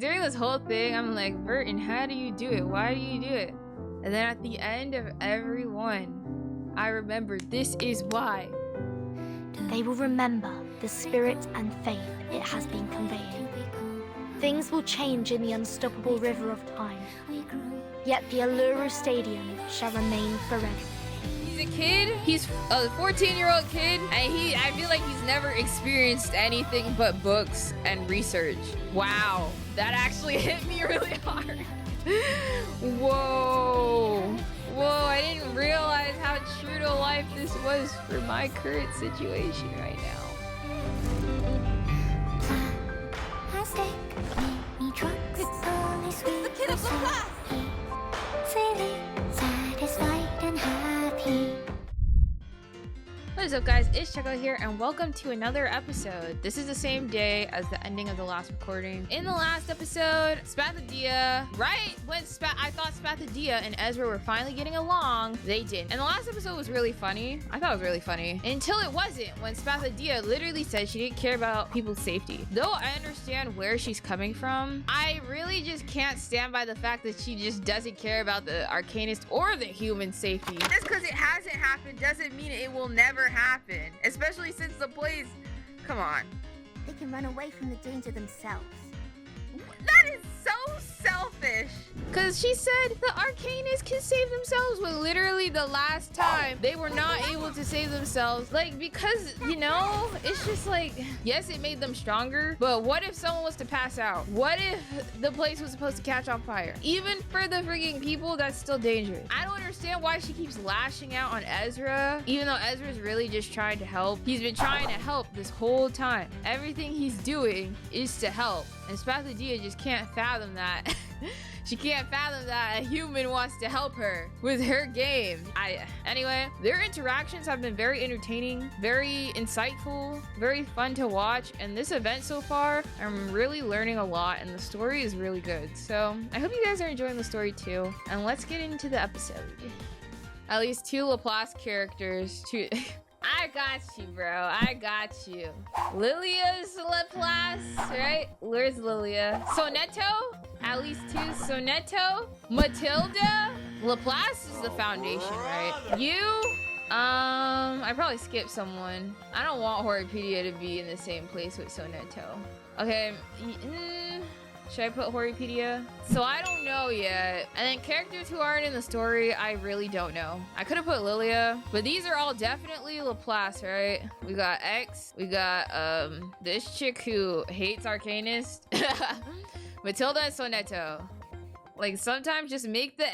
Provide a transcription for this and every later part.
During this whole thing, I'm like, Burton, how do you do it? Why do you do it? And then at the end of every one, I remembered this is why. They will remember the spirit and faith it has been conveying. Things will change in the unstoppable river of time. Yet the Uluru Stadium shall remain forever. He's a kid, he's a 14-year-old kid, and I feel like he's never experienced anything but books and research. Wow, that actually hit me really hard. Whoa. Whoa, I didn't realize how true to life this was for my current situation right now. It's the kid of the class! What is up, guys? It's Cheko here, and welcome to another episode. This is the same day as the ending of the last recording. In the last episode, Spathadia, right when I thought Spathadia and Ezra were finally getting along, they didn't. And the last episode was really funny. I thought it was really funny. Until it wasn't, when Spathadia literally said she didn't care about people's safety. Though I understand where she's coming from, I really just can't stand by the fact that she just doesn't care about the Arcanist or the human safety. Just because it hasn't happened doesn't mean it will never happen, especially since the place, come on. They can run away from the danger themselves. That is so selfish. Because she said the Arcanists can save themselves when literally the last time they were not able to save themselves. Like, because, you know, it's just like, yes, it made them stronger, but what if someone was to pass out? What if the place was supposed to catch on fire? Even for the freaking people, that's still dangerous. I don't understand why she keeps lashing out on Ezra, even though Ezra's really just trying to help. He's been trying to help this whole time. Everything he's doing is to help. And Spathadia just can't fathom that. She can't fathom that a human wants to help her with her game. Anyway, their interactions have been very entertaining, very insightful, very fun to watch. And this event so far, I'm really learning a lot, and the story is really good. So I hope you guys are enjoying the story too. And let's get into the episode. At least two Laplace characters. I got you, bro. I got you. Lilia's Laplace, right? Where's Lilia? Sonetto? At least two. Sonetto? Matilda? Laplace is the foundation, right? You? I probably skipped someone. I don't want Horipedia to be in the same place with Sonetto. Okay. Should I put Horipedia? So I don't know yet. And then characters who aren't in the story, I really don't know. I could have put Lilia, but these are all definitely Laplace, right? We got X. We got this chick who hates Arcanist. Matilda and Sonetto. Like, sometimes just make the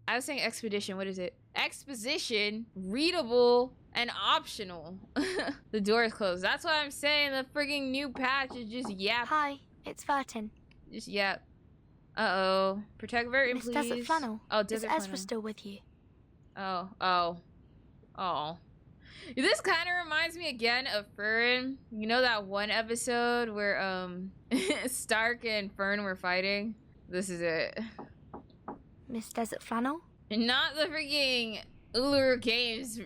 I was saying expedition, what is it? Exposition readable and optional. The door is closed. That's what I'm saying. The frigging new patch is just yap. Hi, it's Vertin. Just yap. Uh-oh. Protect Vertin, Miss please. Desert Flannel. Oh, Desert Is Ezra Flannel. still with you? Oh. This kind of reminds me again of Fern. You know that one episode where Stark and Fern were fighting? This is it. Miss Desert Flannel? Not the freaking Uluru Games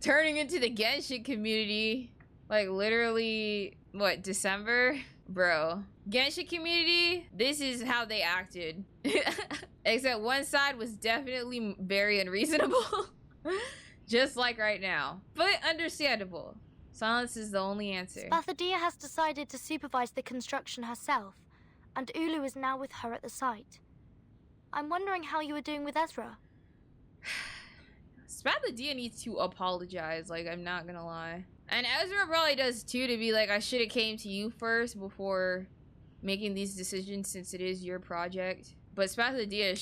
turning into the Genshin community. Like, literally, what, December? Bro. Genshin community, this is how they acted. Except one side was definitely very unreasonable. Just like right now. But understandable. Silence is the only answer. Spathadia has decided to supervise the construction herself, and Ulu is now with her at the site. I'm wondering how you are doing with Ezra. Spathadia needs to apologize, like, I'm not gonna lie. And Ezra probably does too, to be like, I should have came to you first before making these decisions since it is your project. But Spathadia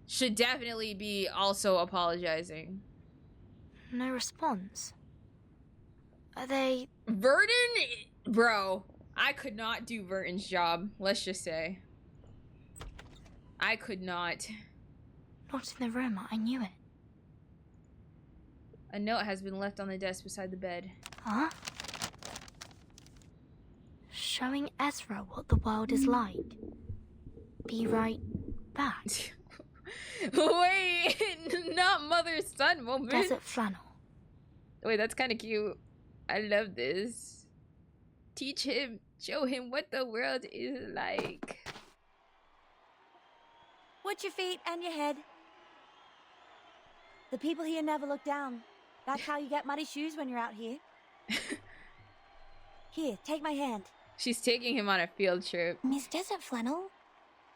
should definitely be also apologizing. No response. Are they... Vertin? Bro, I could not do Vertin's job, let's just say. I could not. Not in the room, I knew it. A note has been left on the desk beside the bed. Huh? Showing Ezra what the world is like. Be right back. Wait, not mother-son moment. Desert Flannel. Wait, that's kind of cute. I love this. Teach him, show him what the world is like. Watch your feet and your head. The people here never look down. That's how you get muddy shoes when you're out here. Here, take my hand. She's taking him on a field trip. Miss Desert Flannel,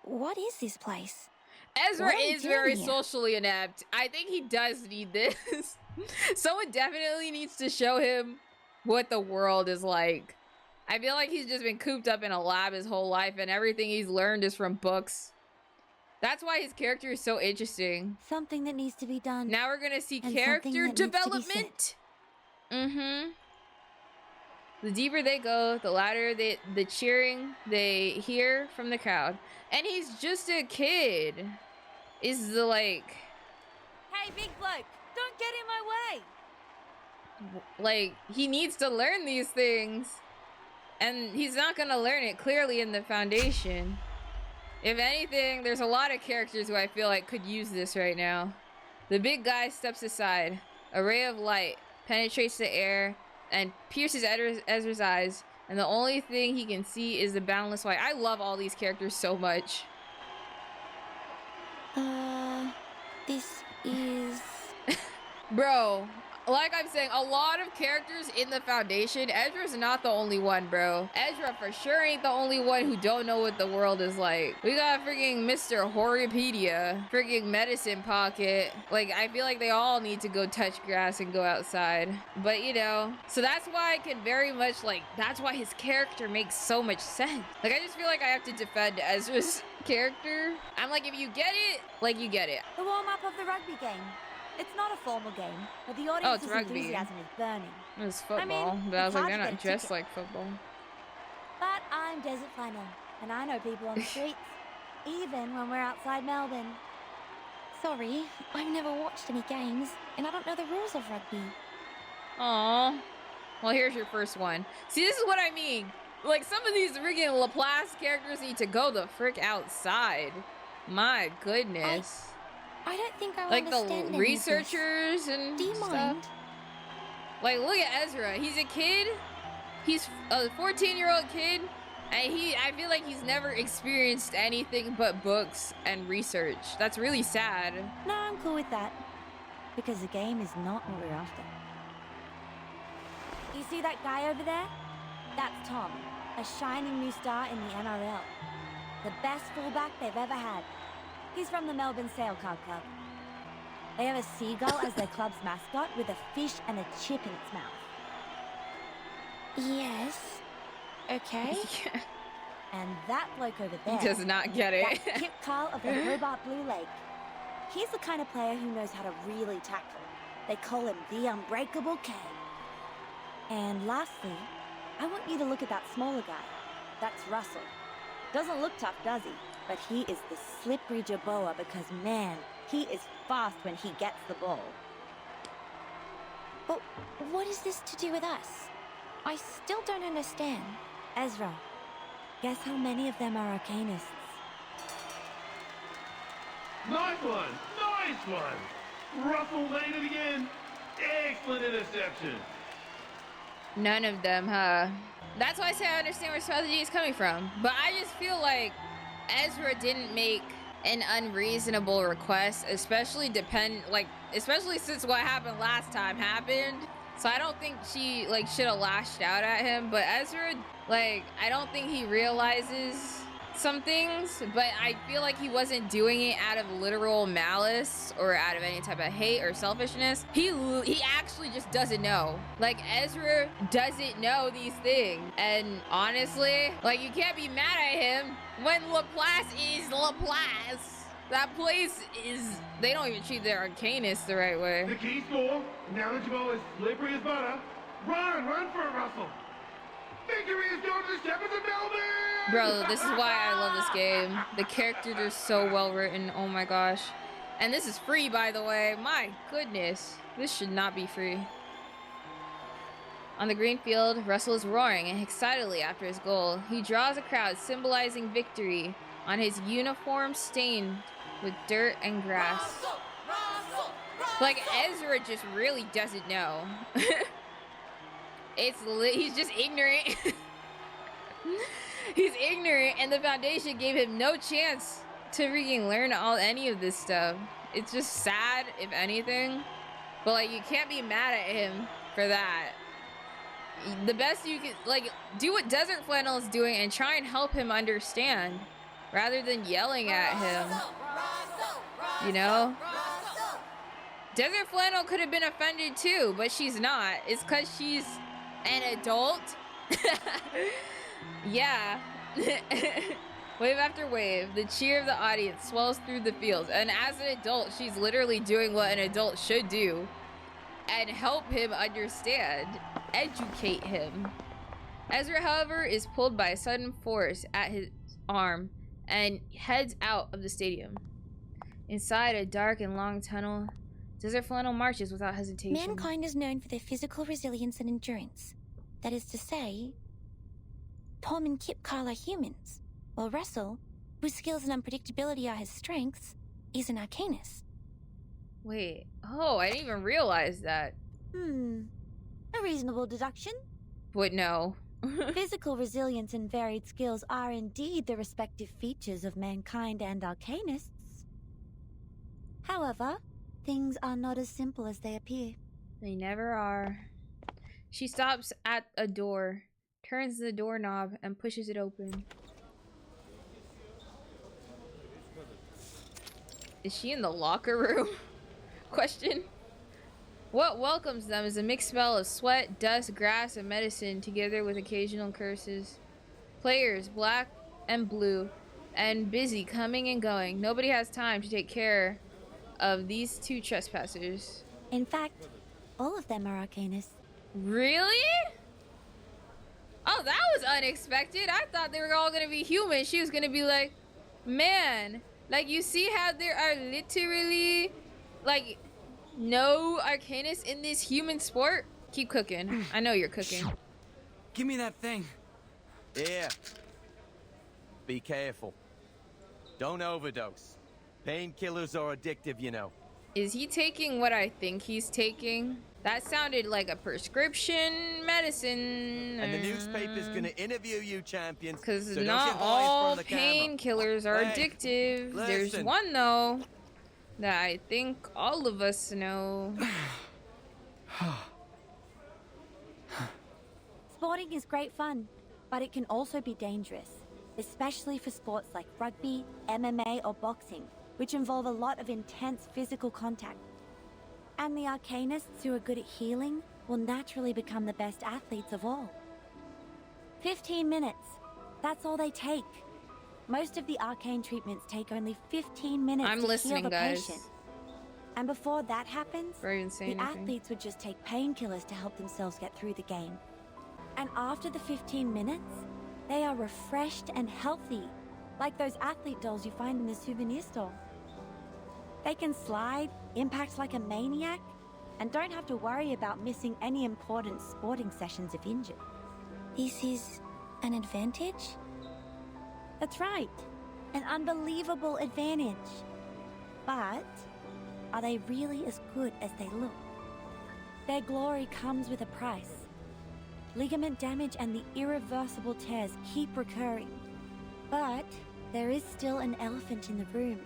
what is this place? Ezra is very socially inept. I think he does need this. Someone definitely needs to show him what the world is like. I feel like he's just been cooped up in a lab his whole life and everything he's learned is from books. That's why his character is so interesting. Something that needs to be done. Now we're gonna see character development. Mm-hmm. The deeper they go, the louder the cheering they hear from the crowd. And he's just a kid. Is the like... Hey, big bloke, don't get in my way. Like, he needs to learn these things. And he's not gonna learn it clearly in the foundation. If anything, there's a lot of characters who I feel like could use this right now. The big guy steps aside. A ray of light penetrates the air and pierces Ezra's eyes, and the only thing he can see is the boundless white. I love all these characters so much. This is... Bro, like I'm saying, a lot of characters in the foundation. Ezra's not the only one, bro. Ezra for sure ain't the only one who don't know what the world is like. We got freaking Mr. Horripedia, freaking Medicine Pocket. Like, I feel like they all need to go touch grass and go outside. But, you know, so that's why I can very much, like, that's why his character makes so much sense. Like, I just feel like I have to defend Ezra's character. I'm like, if you get it, like, you get it. The warm-up of the rugby game. It's not a formal game, but the audience's enthusiasm is burning. It was football, I mean, but I was like, it's they're hard to not get a dressed ticket. like football. But I'm Desert Flannel, and I know people on the streets, even when we're outside Melbourne. Sorry, I've never watched any games, and I don't know the rules of rugby. Aww. Well, here's your first one. See, this is what I mean. Like, some of these freaking Laplace characters need to go the frick outside. My goodness. I don't think I like understand the researchers and Do you stuff. mind? Like, look at Ezra. He's a kid. He's a 14-year-old kid. And I feel like he's never experienced anything but books and research. That's really sad. No, I'm cool with that. Because the game is not what we're after. You see that guy over there? That's Tom, a shining new star in the NRL. The best fullback they've ever had. He's from the Melbourne Sail Car Club. They have a seagull as their club's mascot with a fish and a chip in its mouth. Yes. Okay. Yeah. And that bloke over there... He does not get it. That's Kip Carl of the Hobart Blue Lake. He's the kind of player who knows how to really tackle. They call him the Unbreakable K. And lastly, I want you to look at that smaller guy. That's Russell. Doesn't look tough, does he? But he is the slippery Jerboa because, man, he is fast when he gets the ball. But what is this to do with us? I still don't understand. Ezra, guess how many of them are arcanists? Nice one! Nice one! Russell made it again! Excellent interception! None of them, huh? That's why I say I understand where strategy is coming from. But I just feel like Ezra didn't make an unreasonable request, especially since what happened last time happened. So I don't think she should have lashed out at him. But Ezra, I don't think he realizes some things, but I feel like he wasn't doing it out of literal malice or out of any type of hate or selfishness. He actually just doesn't know. Ezra doesn't know these things, and honestly, you can't be mad at him when Laplace is Laplace. That place is, they don't even treat their arcanists the right way. The key score, now that Jamal is slippery as butter. Run for it, Russell! Victory is going to the Shepherds of Melbourne! Bro, this is why I love this game. The characters are so well written. Oh my gosh. And this is free, by the way. My goodness. This should not be free. On the green field, Russell is roaring excitedly after his goal. He draws a crowd symbolizing victory on his uniform stained with dirt and grass. Russell! Ezra just really doesn't know. He's just ignorant. He's ignorant, and the Foundation gave him no chance to freaking learn any of this stuff. It's just sad, if anything. But like, you can't be mad at him for that. The best you can, like, do what Desert Flannel is doing and try and help him understand, rather than yelling at him. You know? Desert Flannel could have been offended too, but she's not. It's because she's an adult. Yeah. Wave after wave, the cheer of the audience swells through the fields, and as an adult, she's literally doing what an adult should do and help him understand, educate him. Ezra, however, is pulled by a sudden force at his arm and heads out of the stadium. Inside a dark and long tunnel, Desert Flannel marches without hesitation. Mankind is known for their physical resilience and endurance. That is to say, Tom and Kipkarl are humans, while Russell, whose skills and unpredictability are his strengths, is an arcanist. Wait, oh, I didn't even realize that. A reasonable deduction. But no. Physical resilience and varied skills are indeed the respective features of mankind and arcanists. However, things are not as simple as they appear. They never are. She stops at a door, turns the doorknob, and pushes it open. Is she in the locker room? Question. What welcomes them is a mixed smell of sweat, dust, grass, and medicine, together with occasional curses. Players, black and blue, and busy coming and going. Nobody has time to take care of these two trespassers. In fact, all of them are arcanists. Really? Oh, that was unexpected. I thought they were all gonna be human. She was gonna be like, man, like, you see how there are literally, like, no arcanists in this human sport? Keep cooking. I know you're cooking. Give me that thing. Here. Be careful. Don't overdose. Painkillers are addictive, you know. Is he taking what I think he's taking? That sounded like a prescription medicine. And the newspaper's gonna interview you, champions. Because so not all painkillers are addictive. There's one, though, that I think all of us know. Sporting is great fun, but it can also be dangerous, especially for sports like rugby, MMA, or boxing, which involve a lot of intense physical contact. And the arcanists who are good at healing will naturally become the best athletes of all. 15 minutes. That's all they take. Most of the arcane treatments take only 15 minutes to heal the patient. And before that happens, the athletes would just take painkillers to help themselves get through the game. And after the 15 minutes, they are refreshed and healthy, like those athlete dolls you find in the souvenir store. They can slide, impact like a maniac, and don't have to worry about missing any important sporting sessions if injured. This is an advantage? That's right. An unbelievable advantage. But are they really as good as they look? Their glory comes with a price. Ligament damage and the irreversible tears keep recurring. But there is still an elephant in the room.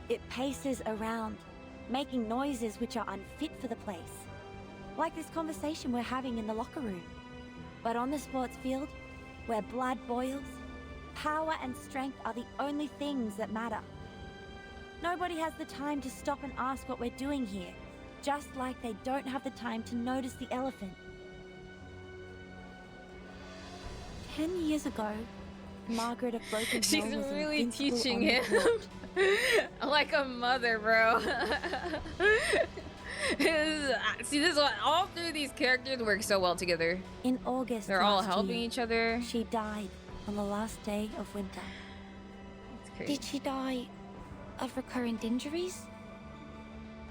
It paces around, making noises which are unfit for the place. Like this conversation we're having in the locker room. But on the sports field, where blood boils, power and strength are the only things that matter. Nobody has the time to stop and ask what we're doing here, just like they don't have the time to notice the elephant. 10 years ago, Margaret of Broken She's Hill was really invincible teaching on the him. court. Like a mother, bro. See, this is what all three of these characters work so well together. In August, they're all last helping year, each other. She died on the last day of winter. It's crazy. Did she die of recurrent injuries?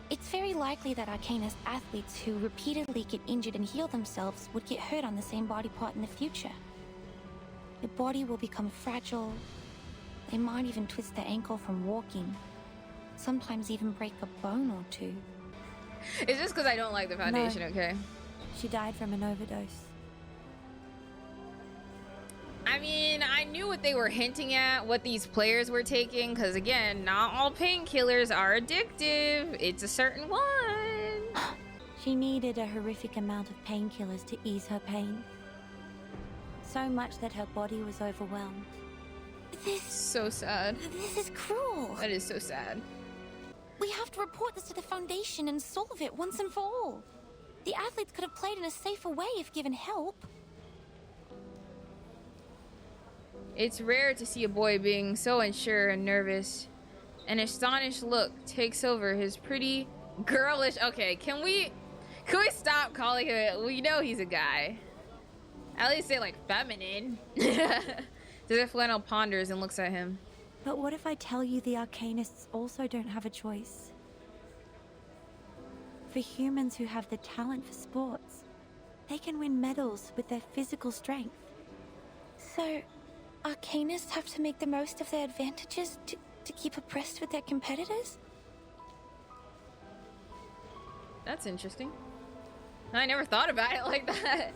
It's very likely that arcanist athletes who repeatedly get injured and heal themselves would get hurt on the same body part in the future. Your body will become fragile. They might even twist their ankle from walking. Sometimes even break a bone or two. It's just because I don't like the Foundation, No. okay? She died from an overdose. I I mean, I knew what they were hinting at, what these players were taking, because again, not all painkillers are addictive. It's a certain one. She needed a horrific amount of painkillers to ease her pain. So much that her body was overwhelmed. So sad. This is cruel. That is so sad. We have to report this to the Foundation and solve it once and for all. The athletes could have played in a safer way if given help. It's rare to see a boy being so unsure and nervous. An astonished look takes over his pretty, girlish... Okay, can we stop calling him... We know he's a guy. At least say, like, feminine. Desert Flannel ponders and looks at him. But what if I tell you the Arcanists also don't have a choice? For humans who have the talent for sports, they can win medals with their physical strength. So, Arcanists have to make the most of their advantages to keep abreast with their competitors? That's interesting. I never thought about it like that.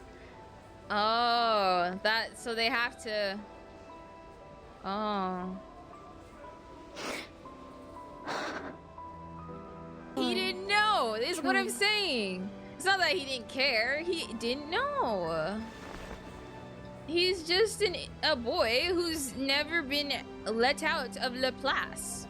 Oh, so they have to... Oh. He didn't know. This is what I'm saying. It's not that he didn't care. He didn't know. He's just a boy who's never been let out of La Place.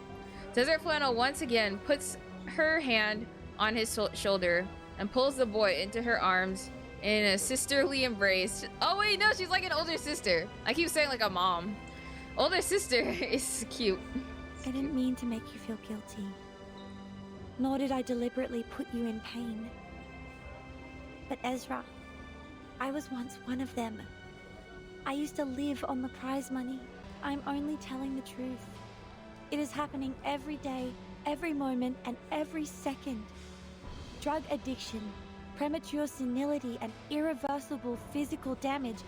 Desert Flannel once again puts her hand on his shoulder and pulls the boy into her arms in a sisterly embrace. Oh wait, no, she's like an older sister. I keep saying like a mom. Older sister is cute. I didn't mean to make you feel guilty. Nor did I deliberately put you in pain. But Ezra, I was once one of them. I used to live on the prize money. I'm only telling the truth. It is happening every day, every moment, and every second. Drug addiction, premature senility, and irreversible physical damage.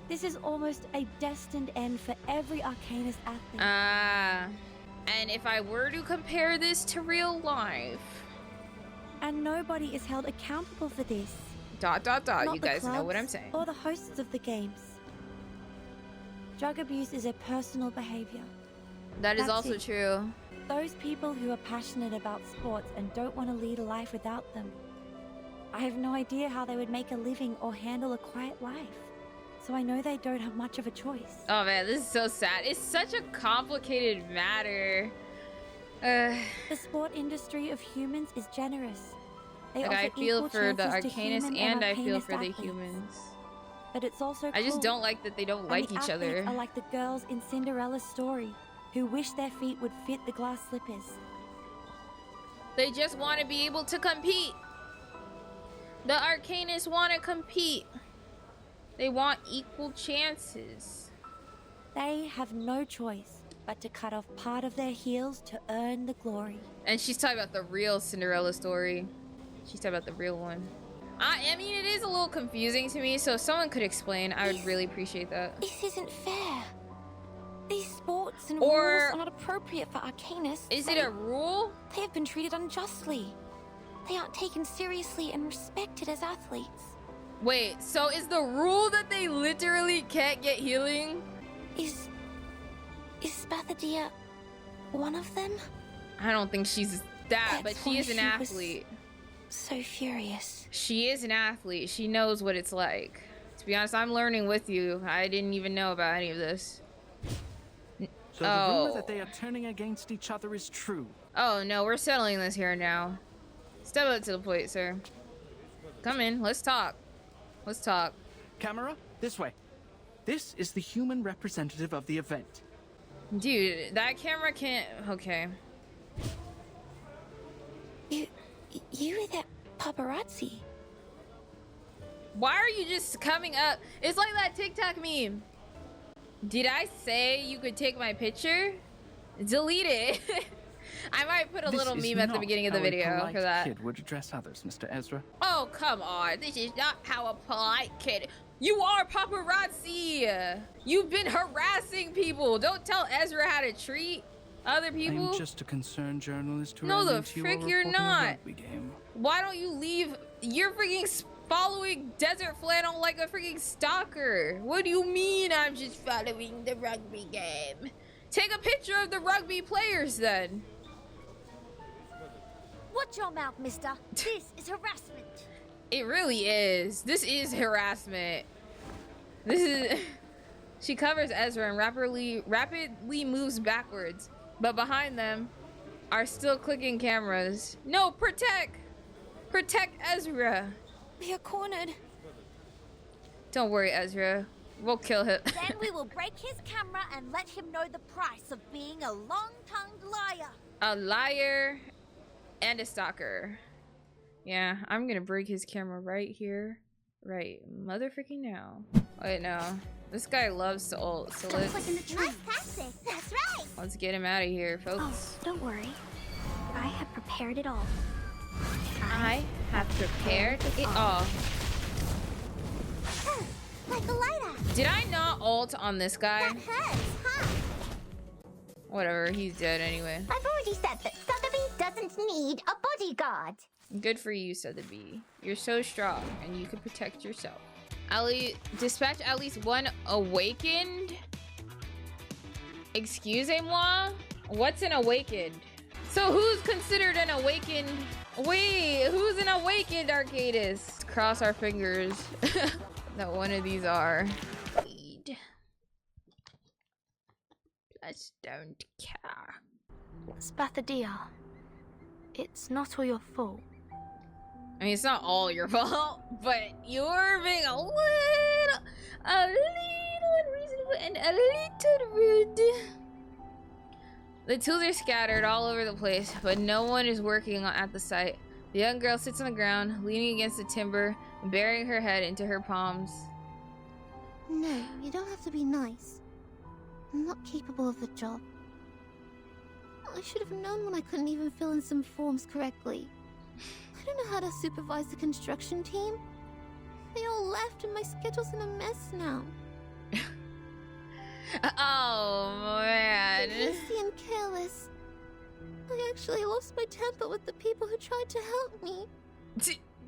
This is almost a destined end for every Arcanist athlete. And if I were to compare this to real life... And nobody is held accountable for this. ... You guys know what I'm clubs saying. or the hosts of the games. Drug abuse is a personal behavior. That is That's also it. true. Those people who are passionate about sports and don't want to lead a life without them. I have no idea how they would make a living or handle a quiet life. So I know they don't have much of a choice. Oh man, this is so sad. It's such a complicated matter. The sport industry of humans is generous. They Like, offer I feel equal for the chances to Arcanists human and I feel Arcanist for the athletes. humans. But it's also I just cruel. don't like that they don't And like the each athletes other. are like the girls in Cinderella's story, who wish their feet would fit the glass slippers. They just want to be able to compete. The Arcanists want to compete. They want equal chances. They have no choice but to cut off part of their heels to earn the glory. And she's talking about the real Cinderella story. She's talking about the real one. I mean, it is a little confusing to me, so if someone could explain, I would really appreciate that. This isn't fair. These sports and Or- rules are not appropriate for Arcanists. Is it a rule? They have been treated unjustly. They aren't taken seriously and respected as athletes. Wait, so is the rule that they literally can't get healing? Is Spathadia one of them? I don't think she's that, but That's she why is an she was- athlete. So furious. She is an athlete. She knows what it's like. To be honest, I'm learning with you. I didn't even know about any of this. So the rumor that they are turning against each other is true. Oh no, we're settling this here now. Step up to the plate, sir. Come in, let's talk. Let's talk. Camera, this way. This is the human representative of the event. Dude, that camera can't... Okay. You were that paparazzi. Why are you just coming up? It's like that TikTok meme. Did I say you could take my picture? Delete it. I might put a little meme at the beginning of the video for that. Kid would address others, Mr. Ezra. Oh, come on. This is not how a polite kid... You are paparazzi! You've been harassing people! Don't tell Ezra how to treat other people. I'm just a concerned journalist who No, ran the into you frick while you're reporting a not. rugby game. Why don't you leave? You're freaking following Desert Flannel like a freaking stalker. What do you mean I'm just following the rugby game? Take a picture of the rugby players then. Watch your mouth, mister. This is harassment. It really is. This is harassment. This is... She covers Ezra and rapidly moves backwards. But behind them are still clicking cameras. No, protect! Protect Ezra. We are cornered. Don't worry, Ezra. We'll kill him. Then we will break his camera and let him know the price of being a long-tongued liar. A liar and a stalker. Yeah, I'm gonna break his camera right here. Right, motherfucking now. Wait, no. This guy loves to ult, so let's That's right. get him out of here, folks. Oh, don't worry. I have prepared it all. I have prepared it all. Like a lighter. Did I not ult on this guy? That hurts, huh? Whatever, he's dead anyway. I've already said that Sotheby doesn't need a bodyguard. Good for you, Sotheby. You're so strong, and you can protect yourself. Dispatch at least one awakened? Excusez-moi? What's an awakened? So who's considered an awakened? Wait, who's an awakened Arcadis? Cross our fingers that one of these are. Plus don't care. Spathadia, it's not all your fault. I mean, it's not all your fault, but you're being a little unreasonable and a little rude. The tools are scattered all over the place, but no one is working at the site. The young girl sits on the ground, leaning against the timber, and burying her head into her palms. No, you don't have to be nice. I'm not capable of the job. I should have known when I couldn't even fill in some forms correctly. I don't know how to supervise the construction team. They all left and my schedule's in a mess now. Oh, man. I'm hasty and careless. I actually lost my temper with the people who tried to help me.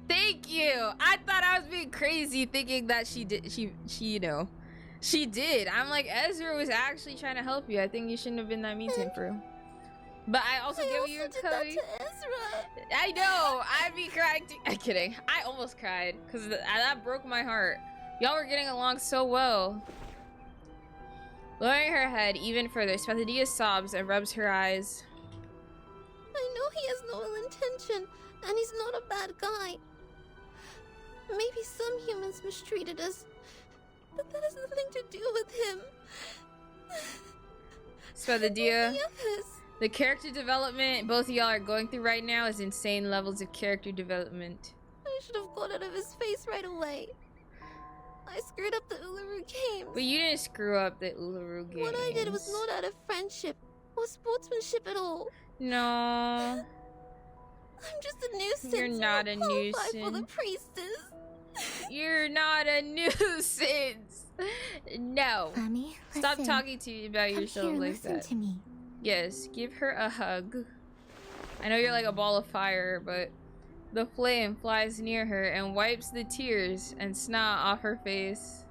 Thank you. I thought I was being crazy thinking that she did. She, you know, she did. I'm like, Ezra was actually trying to help you. I think you shouldn't have been that mean to him, bro. But I also give you a Cody. I know. I'd be crying too. I'm kidding. I almost cried because that broke my heart. Y'all were getting along so well. Lowering her head even further, Spathadia sobs and rubs her eyes. I know he has no ill intention, and he's not a bad guy. Maybe some humans mistreated us, but that has nothing to do with him. Spathadia, the character development both of y'all are going through right now is insane levels of character development. I should have got out of his face right away. I screwed up the Uluru Games. But you didn't screw up the Uluru Games. What I did was not out of friendship or sportsmanship at all. No. I'm just a nuisance. You're not a nuisance. For the priestess. You're not a nuisance. No. Mommy, stop talking to me about yourself like listen that. To me. Yes, give her a hug. I know you're like a ball of fire, but the flame flies near her and wipes the tears and snot off her face.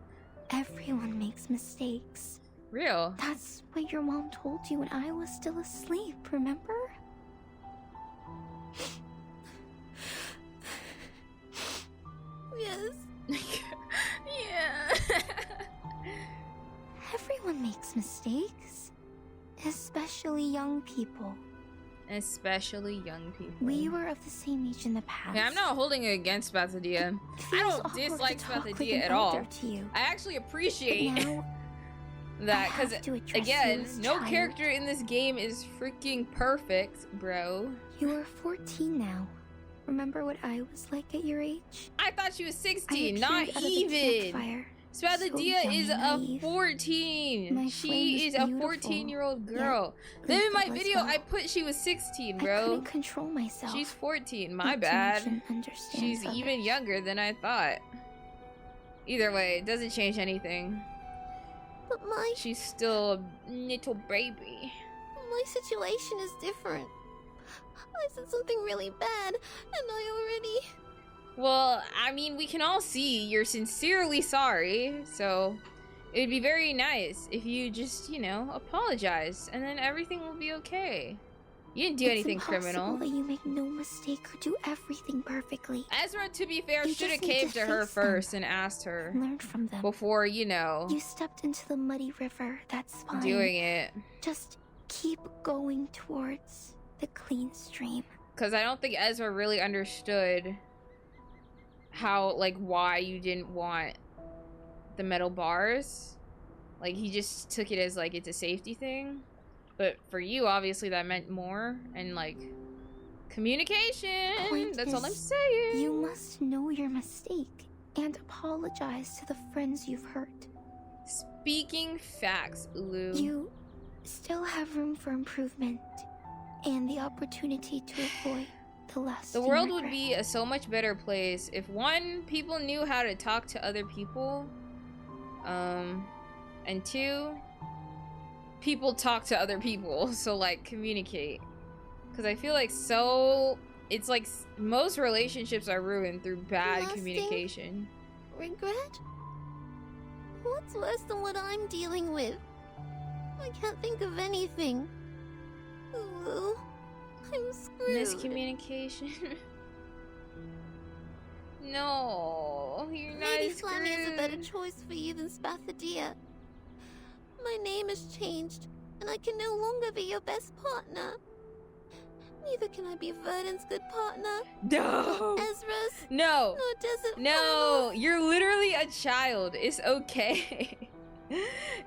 Everyone makes mistakes. Real. That's what your mom told you when I was still asleep, remember? Yes. Yeah. Everyone makes mistakes. Especially young people. Especially young people. We were of the same age in the past. Yeah, I'm not holding it against Spathadia. I don't dislike Spathadia at all. I actually appreciate that, because again, no character in this game is freaking perfect, bro. You are 14 now. Remember what I was like at your age? I thought she was 16, not even. Spathadia is a 14. She is a 14-year-old girl. Then in my video, I put she was 16, bro. I couldn't control myself. She's 14. My bad. She's even younger than I thought. Either way, it doesn't change anything. But she's still a little baby. My situation is different. I said something really bad, and I already... Well, I mean, we can all see you're sincerely sorry, so it'd be very nice if you just, you know, apologize, and then everything will be okay. You didn't do anything criminal. It's impossible that you make no mistake or do everything perfectly. Ezra, to be fair, You should have just need caved to to her face them. first and asked her Learn from them. before, you know, You stepped into the muddy river, that's fine. doing it. Just keep going towards the clean stream. Because I don't think Ezra really understood how, like, why you didn't want the metal bars. Like, he just took it as, like, it's a safety thing. But for you, obviously, that meant more. And, like, communication. Point That's all I'm is, saying. You must know your mistake and apologize to the friends you've hurt. Speaking facts, Ulu. You still have room for improvement and the opportunity to avoid the lasting The world would regret. be a so much better place if, one, people knew how to talk to other people. And two, people talk to other people, so like communicate. Because I feel like it's like most relationships are ruined through bad Lasting communication. regret? What's worse than what I'm dealing with? I can't think of anything. Ooh, I'm screwed. Miscommunication. No, you're not Maybe screwed. Flammy is a better choice for you than Spathadia. My name has changed, and I can no longer be your best partner. Neither can I be Verdon's good partner. No. Ezra's. No. Nor Desert No, Farmer's. you're literally a child. It's okay.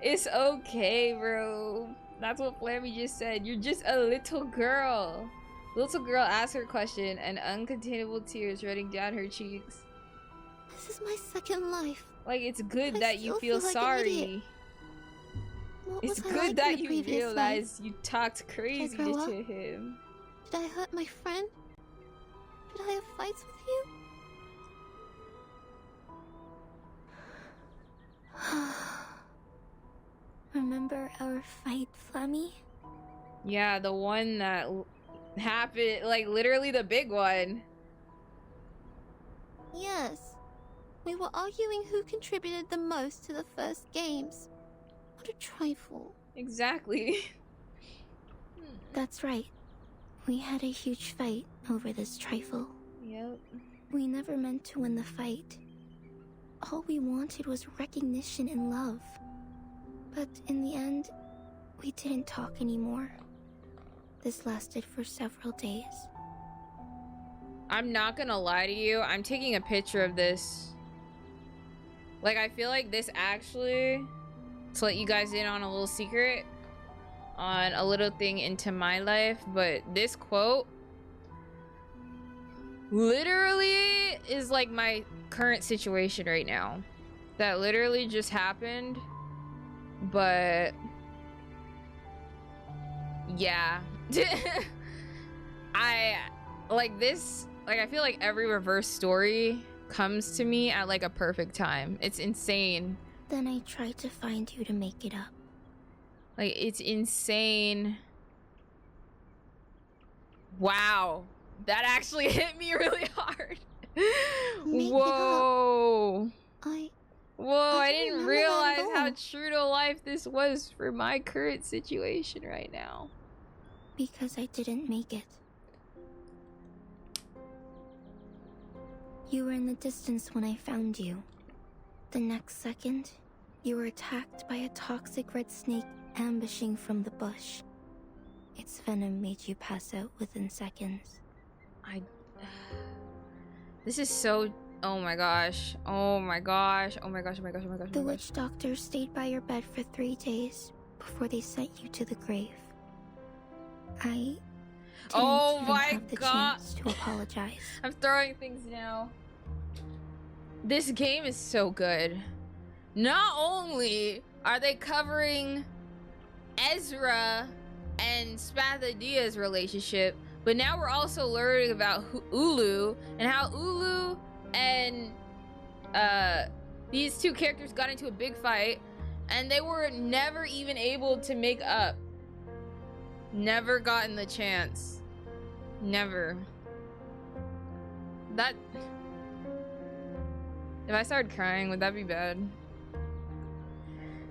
It's okay, bro. That's what Flammy just said. You're just a little girl. Little girl asked her question and uncontainable tears running down her cheeks. This is my second life. Like, it's good I that you still feel feel like an sorry. idiot. What It's was I good like that in the you previous realize you talked crazy grow up? to him. life? Did I hurt my friend? Did I have fights with you? Remember our fight, Flammy? Yeah, the one that happened, like literally the big one. Yes. We were arguing who contributed the most to the first games. What a trifle. Exactly. That's right. We had a huge fight over this trifle. Yep. We never meant to win the fight. All we wanted was recognition and love. But in the end, we didn't talk anymore. This lasted for several days. I'm not gonna lie to you. I'm taking a picture of this. Like, I feel like this actually, to let you guys in on a little secret, on a little thing into my life, but this quote literally is like my current situation right now. That literally just happened, but yeah. I like this, like I feel like every reverse story comes to me at like a perfect time. It's insane. Then I tried to find you to make it up. Like, it's insane. Wow. That actually hit me really hard. Make it Whoa. Whoa, I I didn't didn't realize remember that at how all. true to life this was for my current situation right now. Because I didn't make it. You were in the distance when I found you. The next second, you were attacked by a toxic red snake ambushing from the bush. Its venom made you pass out within seconds. This is so... Oh my gosh. Oh my gosh. Oh my gosh. Oh my gosh. Oh my gosh. Oh The my gosh. witch doctor stayed by your bed for 3 days before they sent you to the grave. I didn't Oh even my have the God. chance to apologize. I'm throwing things now. This game is so good. Not only are they covering Ezra and Spathadia's relationship, but now we're also learning about Ulu and how Ulu and these two characters got into a big fight and they were never even able to make up. Never gotten the chance. Never. If I started crying, would that be bad?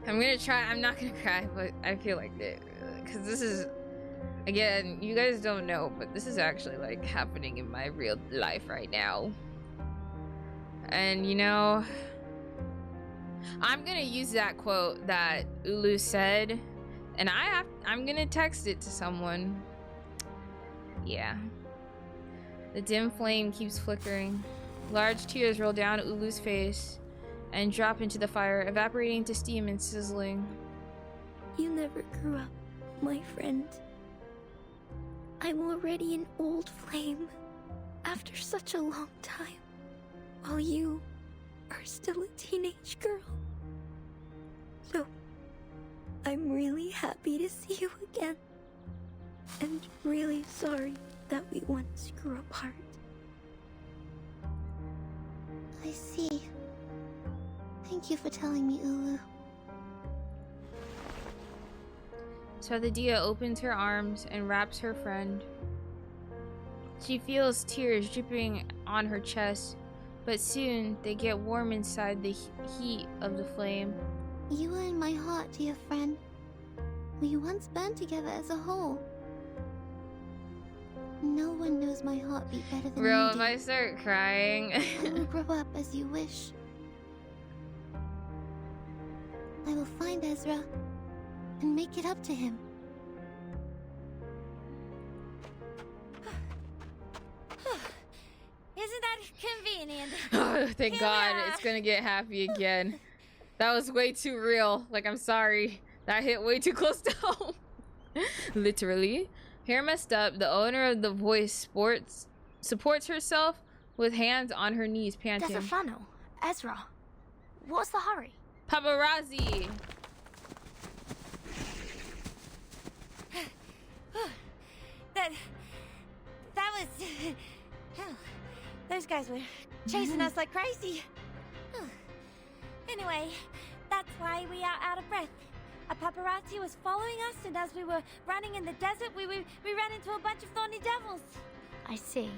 I'm gonna try. I'm not gonna cry, but I feel like it. Because this is, again, you guys don't know, but this is actually like happening in my real life right now. And you know, I'm gonna use that quote that Ulu said, and I'm gonna text it to someone. Yeah. The dim flame keeps flickering. Large tears roll down Ulu's face and drop into the fire, evaporating to steam and sizzling. You never grew up, my friend. I'm already an old flame after such a long time, while you are still a teenage girl. So, I'm really happy to see you again, and really sorry that we once grew apart. I see. Thank you for telling me, Ulu. Swathedea opens her arms and wraps her friend. She feels tears dripping on her chest, but soon they get warm inside the heat of the flame. You were in my heart, dear friend. We once burned together as a whole. No one knows my heartbeat better than Bro, you if do. I start crying. I will grow up as you wish. I will find Ezra and make it up to him. Isn't that convenient? Oh, thank Here God, we are. it's gonna get happy again. That was way too real. Like, I'm sorry. That hit way too close to home. Literally. Hair messed up, the owner of the voice supports herself with hands on her knees, panting. Desert Flannel, Ezra, what's the hurry? Paparazzi! That was... Those guys were chasing us like crazy. Anyway, that's why we are out of breath. A paparazzi was following us, and as we were running in the desert, we ran into a bunch of thorny devils. I see.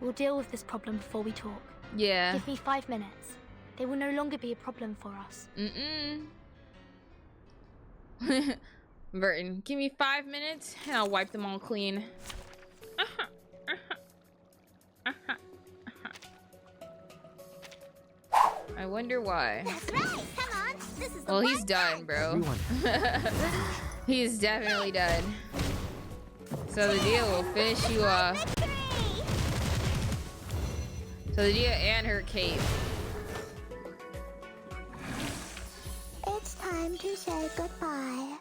We'll deal with this problem before we talk. Yeah. Give me 5 minutes. They will no longer be a problem for us. Burton, give me 5 minutes and I'll wipe them all clean. I wonder why. That's right. Come on. This is the Well, he's one done, time. bro. He's definitely done. So the deal will finish you off. Victory! So the deal and her cape. It's time to say goodbye.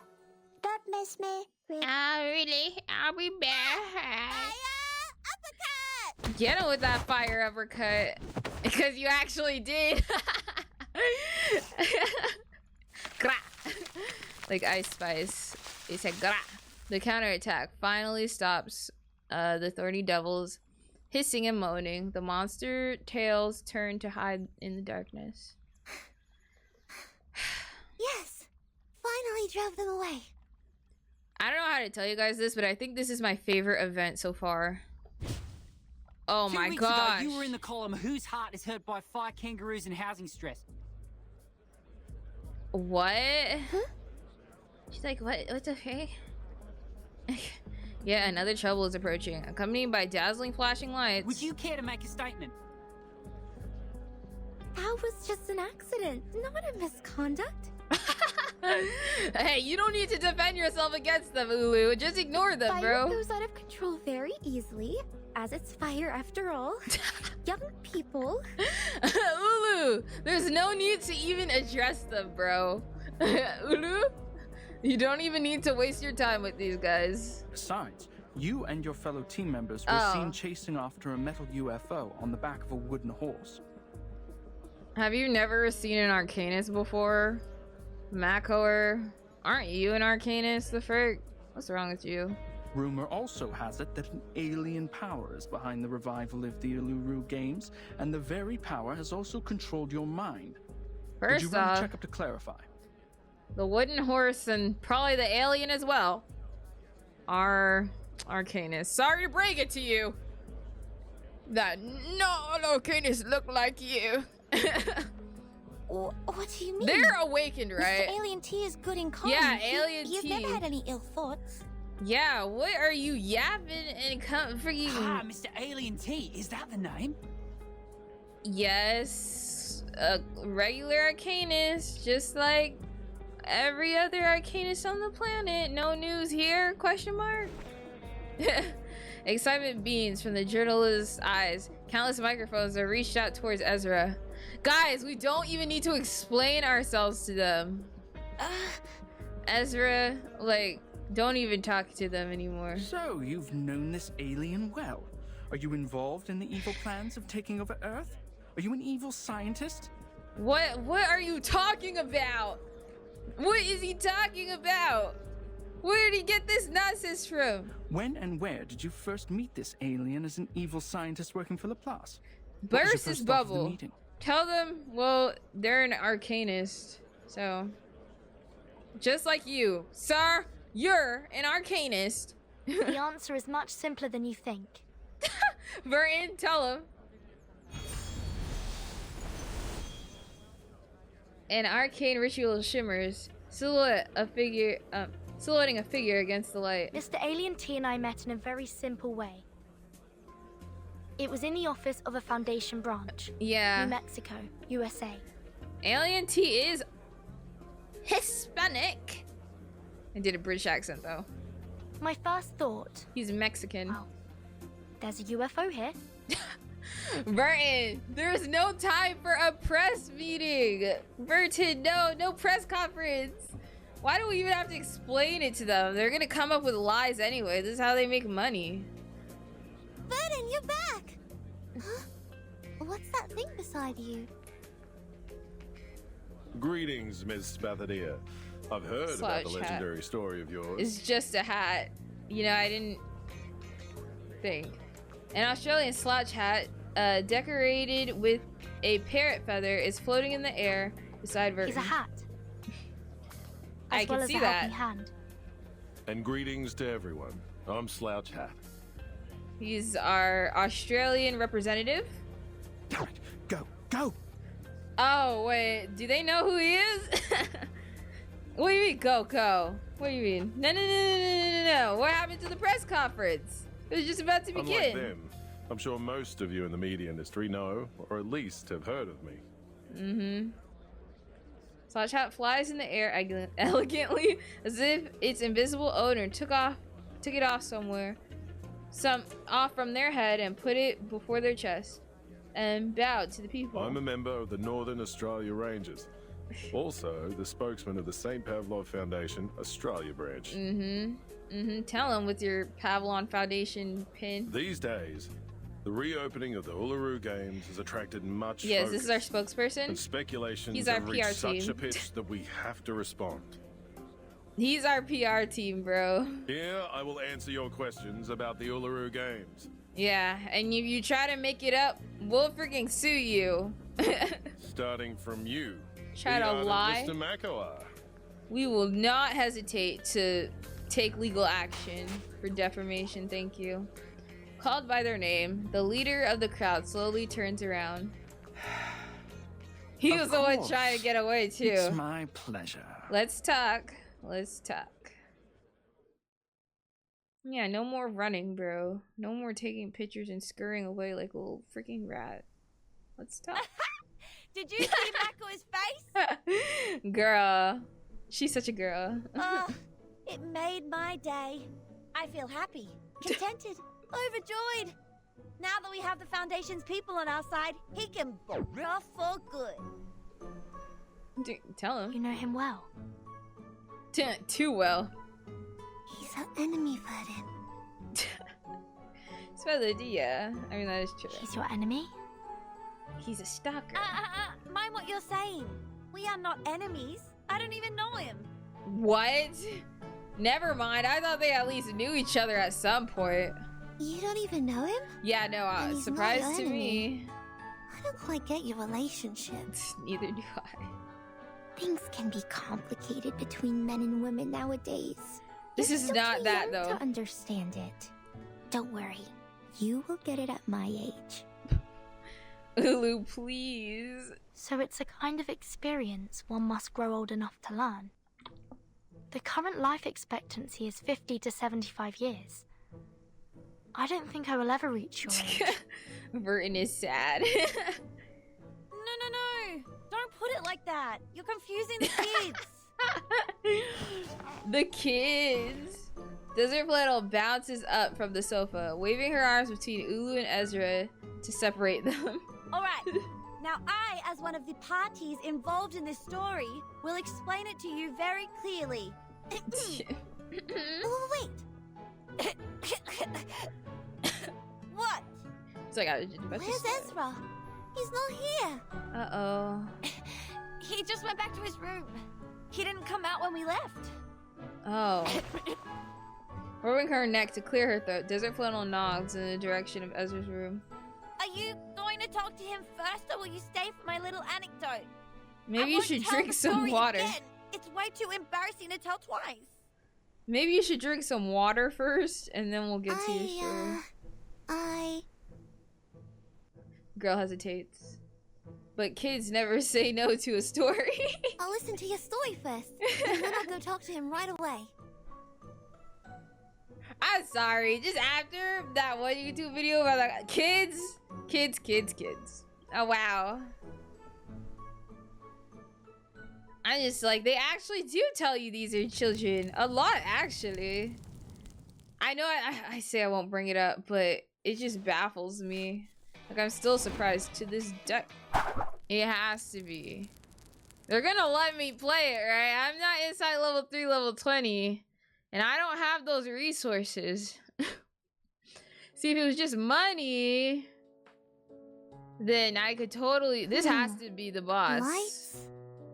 Don't miss me. Really? I'll be back. Uppercut! Get him with that fire uppercut. Because you actually did. Gra. Like Ice Spice. He said gra. The counterattack finally stops the thorny devils hissing and moaning. The monster tails turn to hide in the darkness. Yes! Finally drove them away. I don't know how to tell you guys this, but I think this is my favorite event so far. Oh my 2 weeks gosh. ago, you were in the column Whose Heart is Hurt by Fire Kangaroos and Housing Stress. What? Huh? She's like, what's okay? Yeah, another trouble is approaching, accompanied by dazzling flashing lights. Would you care to make a statement? That was just an accident, not a misconduct. Hey, you don't need to defend yourself against them, Ulu. Just ignore them, Fire bro. goes out of control very easily, as it's fire after all. Young people. Ulu, there's no need to even address them, bro. Ulu, you don't even need to waste your time with these guys. Besides, you and your fellow team members were seen chasing after a metal UFO on the back of a wooden horse. Have you never seen an Arcanist before? Macoer? Aren't you an Arcanist, the frick? What's wrong with you? Rumor also has it that an alien power is behind the revival of the Uluru Games, and the very power has also controlled your mind. Did you First run a off, checkup to clarify? the wooden horse and probably the alien as well are Arcanists. Sorry to break it to you. That no Arcanists look like you. What do you mean? They're awakened, right? Mr. Alien T is good in comms. Yeah, Alien You've T. never had any ill thoughts. Yeah, what are you yapping and freaking... Ah, Mr. Alien T, is that the name? Yes, a regular Arcanist, just like every other Arcanist on the planet. No news here, question mark? Excitement beams from the journalist's eyes. Countless microphones are reached out towards Ezra. Guys, we don't even need to explain ourselves to them. Ezra, like, don't even talk to them anymore. So, you've known this alien well. Are you involved in the evil plans of taking over Earth? Are you an evil scientist? What are you talking about? What is he talking about? Where did he get this nonsense from? When and where did you first meet this alien as an evil scientist working for Laplace? Burst his bubble. Tell them, well, they're an Arcanist, so... Just like you. Sir, you're an Arcanist. The answer is much simpler than you think. Burton, tell him. An arcane ritual shimmers, silhouetting a figure against the light. Mr. Alien T and I met in a very simple way. It was in the office of a Foundation branch. Yeah. New Mexico, USA. Alien T is Hispanic. I did a British accent though. My first thought... He's Mexican. Well, there's a UFO here. Burton, there's no time for a press meeting. Burton, no press conference. Why do we even have to explain it to them? They're gonna come up with lies anyway. This is how they make money. Vernon, you're back! Huh? What's that thing beside you? Greetings, Miss Bathania. I've heard about the legendary story of yours. It's just a hat. You know, I didn't think. An Australian slouch hat, decorated with a parrot feather, is floating in the air beside Vernon. He's a hat. I can see that. Hand. And greetings to everyone. I'm Slouch Hat. He's our Australian representative. Damn it, go! Oh, wait, do they know who he is? What do you mean, go? What do you mean? No. What happened to the press conference? It was just about to begin. Unlike them, I'm sure most of you in the media industry know, or at least have heard of me. Mm-hmm. Slouch Hat flies in the air elegantly, as if its invisible owner took it off somewhere, off from their head and put it before their chest, and bowed to the people. I'm a member of the Northern Australia Rangers, also the spokesman of the St. Pavlov Foundation Australia branch. Tell him with your Pavlon Foundation pin. These days, the reopening of the Uluru Games has attracted much Yes, focus, this is our spokesperson. and speculations He's our have reached PR such team. a pitch that we have to respond. He's our PR team, bro. Here, I will answer your questions about the Uluru Games. Yeah, and if you try to make it up, we'll freaking sue you. Starting from you, Try to lie. Mr. Makawar. We will not hesitate to take legal action for defamation, thank you. Called by their name, the leader of the crowd slowly turns around. He was the one trying to get away too. It's my pleasure. Let's talk. Yeah, no more running, bro. No more taking pictures and scurrying away like a little freaking rat. Let's talk. Did you see Mako's face? Girl. She's such a girl. It made my day. I feel happy, contented, overjoyed. Now that we have the Foundation's people on our side, he can rough for good. Tell him. You know him well. Too well. He's our enemy, Vernon. Yeah. I mean, that is true. He's your enemy? He's a stalker. Mind what you're saying. We are not enemies. I don't even know him. What? Never mind. I thought they at least knew each other at some point. You don't even know him? Yeah, no, And he's surprise not to your me. enemy. I don't quite get your relationship. Neither do I. Things can be complicated between men and women nowadays. This You're is still not too that, young though. to understand it. Don't worry. You will get it at my age. Ulu, please. So it's a kind of experience one must grow old enough to learn. The current life expectancy is 50 to 75 years. I don't think I will ever reach your age. Burton is sad. No. Don't put it like that. You're confusing the kids. The kids. Desert Flannel bounces up from the sofa, waving her arms between Ulu and Ezra to separate them. All right. Now I, as one of the parties involved in this story, will explain it to you very clearly. Oh, wait. What? It's like, where's Ezra? He's not here. Uh-oh. He just went back to his room. He didn't come out when we left. Oh. Rubbing her neck to clear her throat, Desert Flannel nods in the direction of Ezra's room. Are you going to talk to him first, or will you stay for my little anecdote? Maybe you should drink some water. Again. It's way too embarrassing to tell twice. Maybe you should drink some water first, and then we'll get to your story. Girl hesitates. But kids never say no to a story. I'll listen to your story first, and then I'll go talk to him right away. I'm sorry, just after that one YouTube video about like kids. Oh wow. I just like, they actually do tell you these are children. A lot, actually. I know I say I won't bring it up, but it just baffles me. Like, I'm still surprised to this day. It has to be. They're gonna let me play it, right? I'm not inside level 3, level 20. And I don't have those resources. See, if it was just money, then I could totally... This has to be the boss. Lights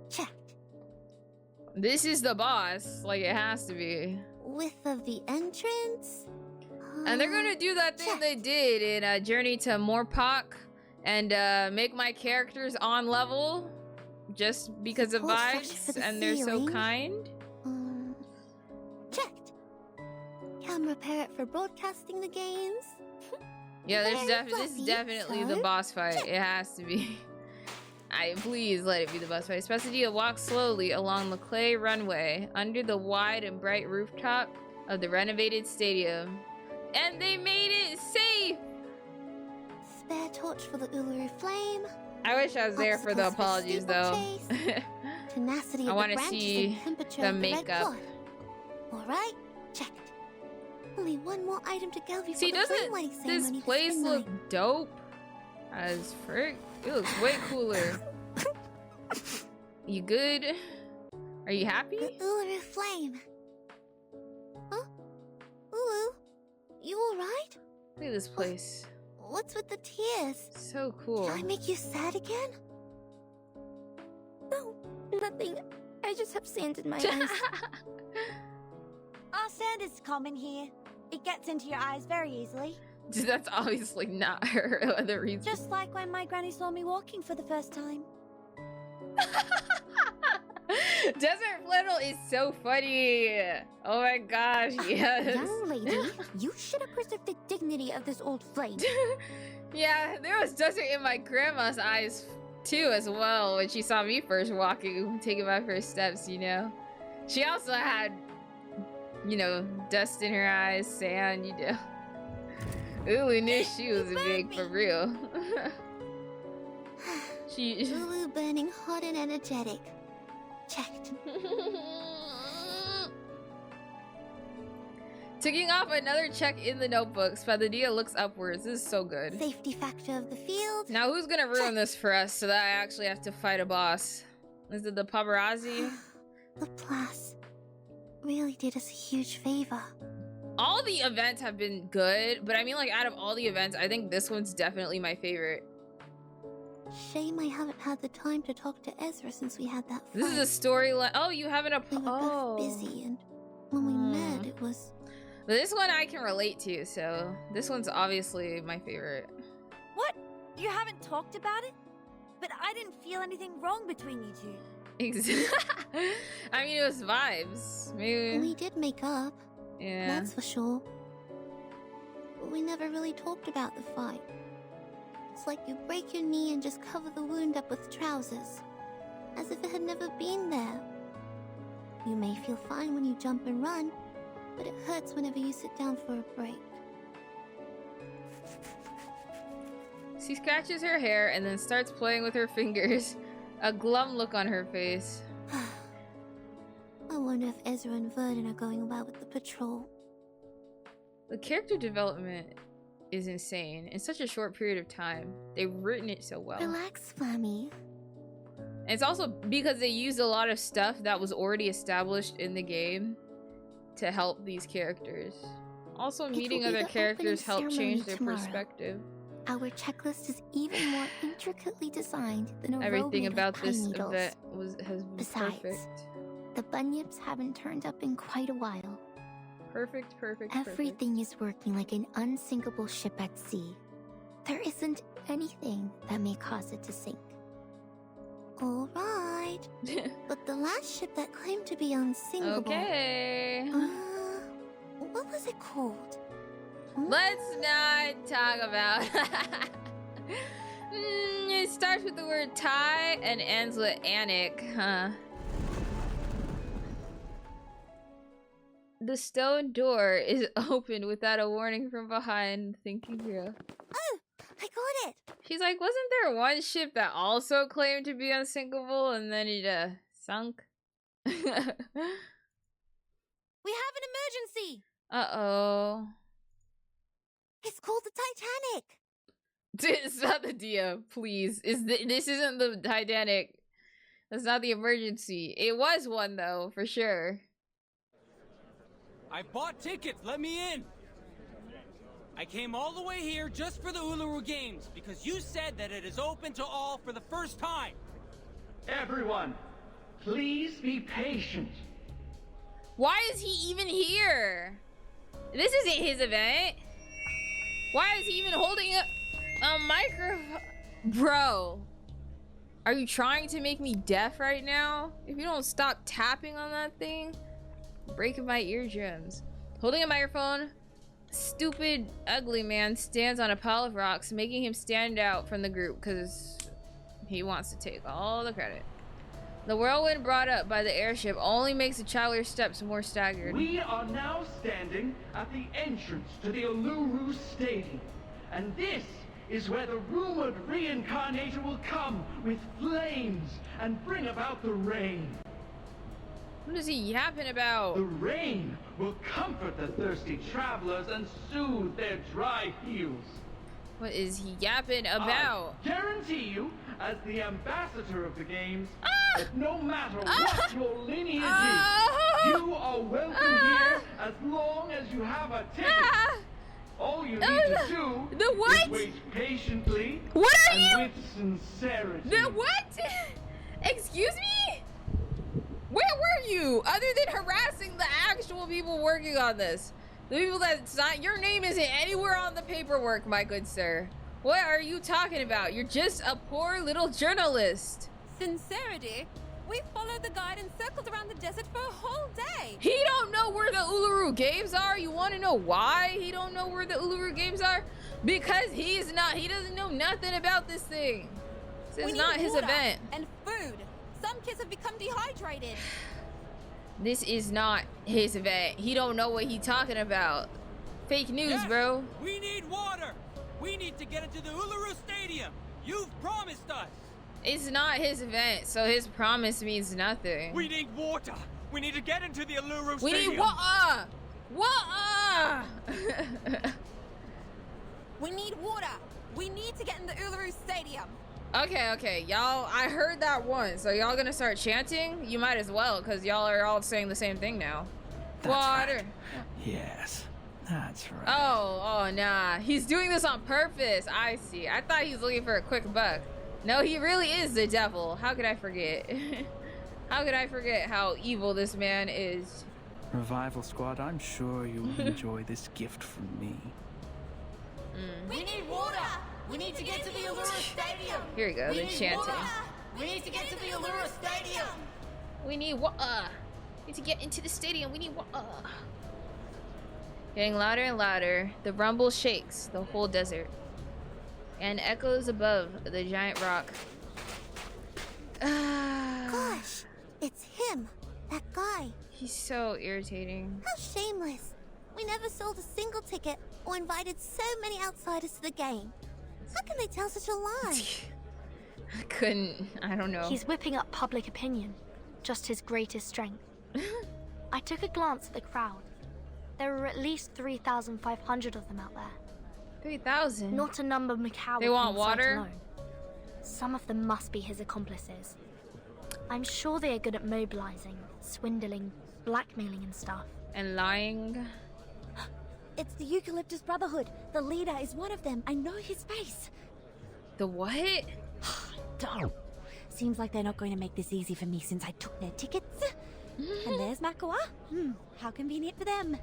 checked. This is the boss. Like, it has to be. Width of the entrance. And they're gonna do that thing they did in Journey to Bluepoch and make my characters on level just because of vibes, and they're so kind. Checked. Camera parrot for broadcasting the games. Yeah, this is definitely the boss fight. It has to be. Please let it be the boss fight. Specidia walks slowly along the clay runway under the wide and bright rooftop of the renovated stadium. And they made it safe! Spare torch for the Uluru flame. I wish I was there for the apologies, though. Tenacity I of want the to branches see and temperature the of the red makeup. cloth. Alright, checked. Only one more item to go before See, the flame lighting doesn't this ceremony place this look midnight. dope? As frick. It looks way cooler. You good? Are you happy? The Uluru flame. Huh? Ulu? You alright? Look at this place. What's with the tears? So cool. Did I make you sad again? No, nothing. I just have sand in my eyes. Our sand is common here. It gets into your eyes very easily. That's obviously not her other reason. Just like when my granny saw me walking for the first time. Desert Flannel is so funny. Oh my gosh, yes. Young lady, you should have preserved the dignity of this old flame. Yeah, there was desert in my grandma's eyes too as well when she saw me first walking, taking my first steps, you know. She also had, you know, dust in her eyes, sand, you know. Ulu knew she was big for real. Ulu burning hot and energetic. Checked. Ticking off another check in the notebook, Spadania looks upwards. This is so good. Safety factor of the field. Now who's gonna ruin this for us so that I actually have to fight a boss? Is it the paparazzi? Laplace really did us a huge favor. All the events have been good, but I mean, like, out of all the events, I think this one's definitely my favorite. Shame I haven't had the time to talk to Ezra since we had that fight. This is a storyline. Oh, you haven't We were both busy, and when we met, it was... But this one I can relate to, so this one's obviously my favorite. What? You haven't talked about it? But I didn't feel anything wrong between you two. I mean, it was vibes. Maybe. We did make up. Yeah. That's for sure. But we never really talked about the fight. It's like you break your knee and just cover the wound up with trousers, as if it had never been there. You may feel fine when you jump and run, but it hurts whenever you sit down for a break. She scratches her hair and then starts playing with her fingers, a glum look on her face. I wonder if Ezra and Verdon are going well with the patrol. The character development is insane in such a short period of time. They've written it so well. Relax, Flammy. And it's also because they used a lot of stuff that was already established in the game to help these characters. Also, meeting other characters helped change their perspective. Our checklist is even more intricately designed than a Everything row about made of this pine needles. event has been Besides, perfect. the bunyips haven't turned up in quite a while. Perfect. Everything is working like an unsinkable ship at sea. There isn't anything that may cause it to sink. All right. But the last ship that claimed to be unsinkable... Okay. What was it called? Let's not talk about... It starts with the word Thai and ends with Anik, huh? The stone door is opened without a warning from behind, thinking hero. Oh, I got it. She's like, wasn't there one ship that also claimed to be unsinkable and then it sunk? We have an emergency! Uh-oh. It's called the Titanic. It's not the Dia, please. This isn't the Titanic. That's not the emergency. It was one though, for sure. I bought tickets, let me in! I came all the way here just for the Uluru Games, because you said that it is open to all for the first time! Everyone, please be patient. Why is he even here? This isn't his event. Why is he even holding a microphone? Bro, are you trying to make me deaf right now? If you don't stop tapping on that thing, breaking my eardrums. Holding a microphone, stupid, ugly man stands on a pile of rocks, making him stand out from the group because he wants to take all the credit. The whirlwind brought up by the airship only makes the traveler's steps more staggered. We are now standing at the entrance to the Uluru Stadium, and this is where the rumored reincarnator will come with flames and bring about the rain. What is he yapping about? The rain will comfort the thirsty travelers and soothe their dry heels. What is he yapping about? I guarantee you, as the ambassador of the games, that no matter what your lineage is, you are welcome here as long as you have a ticket. All you need to do is wait patiently and with sincerity. The what? Excuse me? Where were you? Other than harassing the actual people working on this. The people that sign, your name isn't anywhere on the paperwork, my good sir. What are you talking about? You're just a poor little journalist. Sincerity? We followed the guide and circled around the desert for a whole day. He don't know where the Uluru Games are. You want to know why he don't know where the Uluru Games are? Because he doesn't know nothing about this thing. This is not his event. And food. Some kids have become dehydrated. This is not his event. He don't know what he talking about. Fake news, Yes, bro. We need water. We need to get into the Uluru Stadium. You've promised us. It's not his event, so his promise means nothing. We need water. We need to get into the Uluru Stadium. We need water. Water. We need water. We need to get in the Uluru Stadium. Okay, y'all. I heard that once. So y'all gonna start chanting? You might as well, because y'all are all saying the same thing now. That's Water. Right. Yes, that's right. Oh, nah. He's doing this on purpose. I see. I thought he was looking for a quick buck. No, he really is the devil. How could I forget? How could I forget how evil this man is? Revival Squad, I'm sure you'll enjoy this gift from me. We need water. We need to get to the Uluru Stadium. Here we go, they're chanting. We need to get to the Uluru Stadium. We need water. We need to get into the stadium. We need water. Getting louder and louder. The rumble shakes the whole desert. and echoes above the giant rock. Gosh, it's him, that guy. He's so irritating. How shameless. We never sold a single ticket or invited so many outsiders to the game. How can they tell such a lie? I don't know. He's whipping up public opinion, just his greatest strength. I took a glance at the crowd. There were at least 3,500 of them out there. 3,000? Not a number Macau They want water? alone. Some of them must be his accomplices. I'm sure they are good at mobilizing, swindling, blackmailing and stuff. And lying. It's the Eucalyptus Brotherhood. The leader is one of them. I know his face. The what? Don't. Seems like they're not going to make this easy for me since I took their tickets. And there's Makawa. How convenient for them.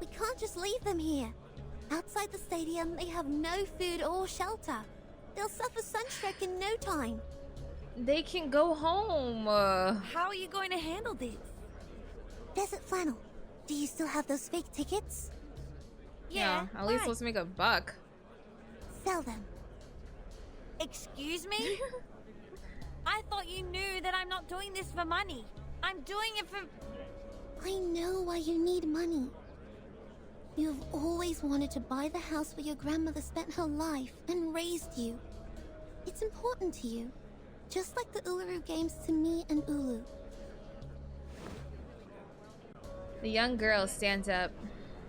We can't just leave them here. Outside the stadium, they have no food or shelter. They'll suffer sunstroke in no time. They can go home. How are you going to handle this? Desert Flannel, do you still have those fake tickets? Yeah, at least let's make a buck. Sell them. Excuse me? I thought you knew that I'm not doing this for money. I'm doing it for... I know why you need money. You've always wanted to buy the house where your grandmother spent her life and raised you. It's important to you, just like the Uluru Games to me and Ulu. The young girl stands up.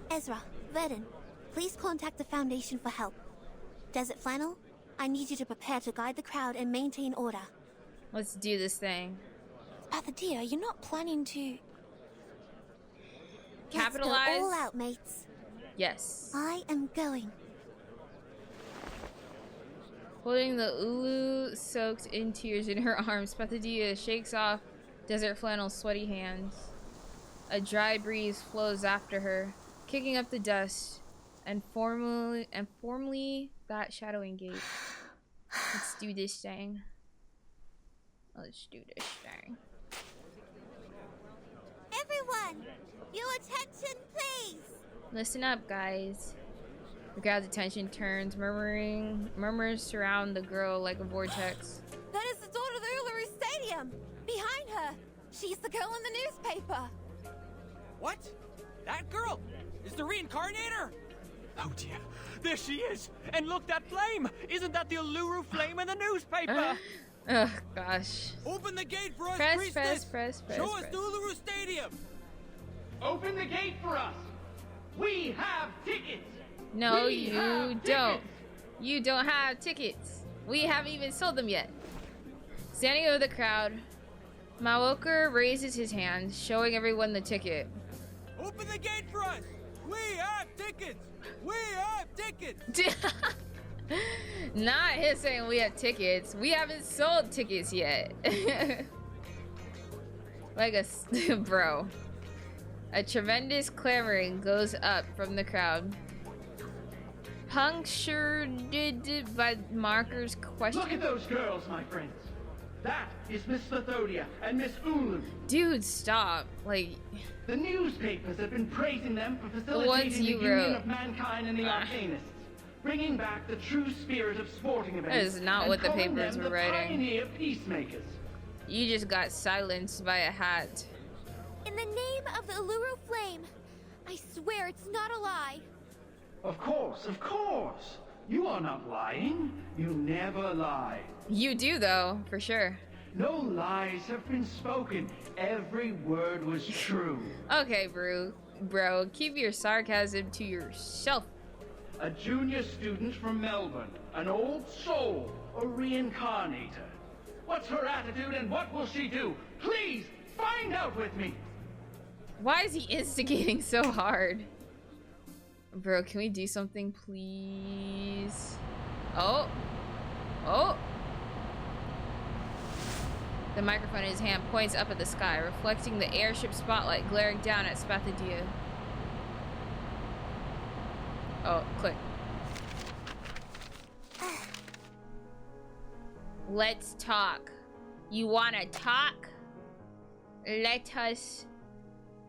Ezra, Verdun, please contact the Foundation for help. Desert Flannel, I need you to prepare to guide the crowd and maintain order. Let's do this thing. Pathadia, you're not planning to... Capitalize? Let's go all out, mates. Yes. I am going. Holding the Ulu soaked in tears in her arms, Pathadia shakes off Desert Flannel's sweaty hands. A dry breeze flows after her, kicking up the dust and formally that shadowing gate. Let's do this thing. Let's do this thing. Everyone, your attention, please. Listen up, guys. The crowd's attention turns, murmurs surround the girl like a vortex. That is the daughter of the Uluru Stadium. Behind her. She's the girl in the newspaper. What? That girl is the reincarnator? Oh dear, there she is! And look, that flame! Isn't that the Uluru flame in the newspaper? Oh gosh. Open the gate for us, Press. Show us the Uluru Stadium! Open the gate for us! We have tickets! No, you don't. You don't have tickets. We haven't even sold them yet. Standing over the crowd, Mawoker raises his hand, showing everyone the ticket. Open the gate for us! We have tickets! We have tickets! Not him saying we have tickets. We haven't sold tickets yet. Like a bro. A tremendous clamoring goes up from the crowd, punctured by Marker's question. Look at those girls, my friends. That is Miss Lithodia and Miss Ulu. Dude, stop. Like, the newspapers have been praising them for ones facilitating the you union wrote. of mankind and the arcanists, bringing back the true spirit of sporting events. That is not and what the calling papers them were the writing. Pioneer peacemakers. You just got silenced by a hat. In the name of the Uluru Flame, I swear it's not a lie. Of course, of course. You are not lying. You never lie. You do, though, for sure. No lies have been spoken. Every word was true. Okay, bro, keep your sarcasm to yourself. A junior student from Melbourne, an old soul, a reincarnator. What's her attitude and what will she do? Please, find out with me. Why is he instigating so hard? Bro, can we do something, please? Oh. The microphone in his hand points up at the sky, reflecting the airship spotlight glaring down at Spathadia. Oh, click. Let's talk. You wanna talk? Let us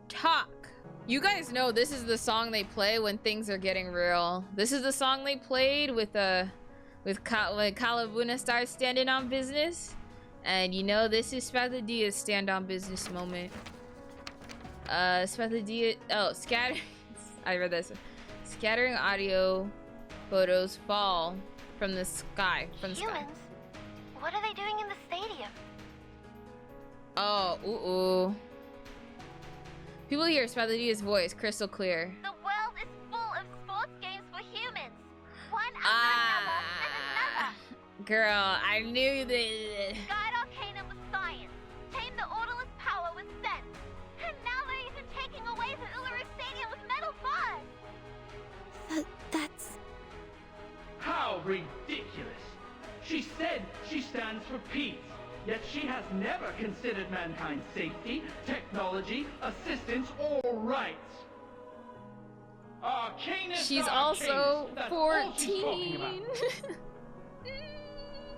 talk. You guys know this is the song they play when things are getting real. This is the song they played with when Kalabuna starts standing on business. And you know, this is Spathadia's stand on business moment. Spathadia, oh, scatter. I read this. Scattering audio photos fall from the sky. Humans? What are they doing in the stadium? Oh, ooh. People hear Spathadia's voice crystal clear. The world is full of sports games for humans. One after another and another. Girl, I knew this. Guide Arcana was science. Tame the Orderless power with sense. And now they're even taking away the Uluru Stadium with metal bars. That's... How ridiculous! She said she stands for peace, yet she has never considered mankind's safety, technology, assistance, or rights. Arcanist She's Arcanist, also that's all she's talking 14. about.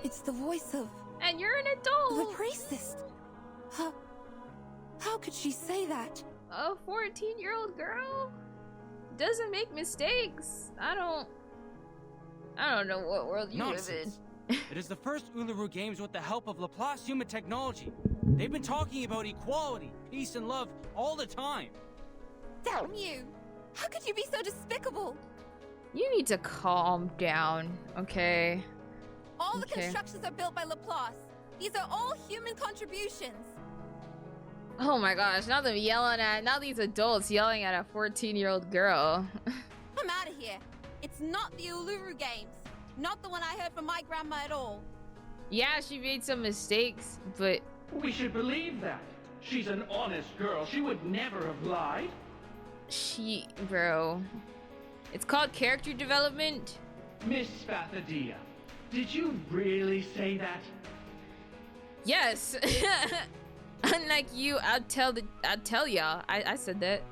It's the voice of... And you're an adult. the priestess. How could she say that? A 14-year-old girl doesn't make mistakes. I don't know what world you live in. It is the first Uluru Games with the help of Laplace human technology. They've been talking about equality, peace, and love all the time. Damn you! How could you be so despicable? You need to calm down, okay? All the Okay. constructions are built by Laplace. These are all human contributions. Oh my gosh, now these adults yelling at a 14-year-old girl. I'm out of here. It's not the Uluru Games. Not the one I heard from my grandma at all. Yeah, she made some mistakes, but... We should believe that. She's an honest girl. She would never have lied. Bro. It's called character development. Miss Spathadia, did you really say that? Yes. Unlike you, I'll tell y'all. I said that.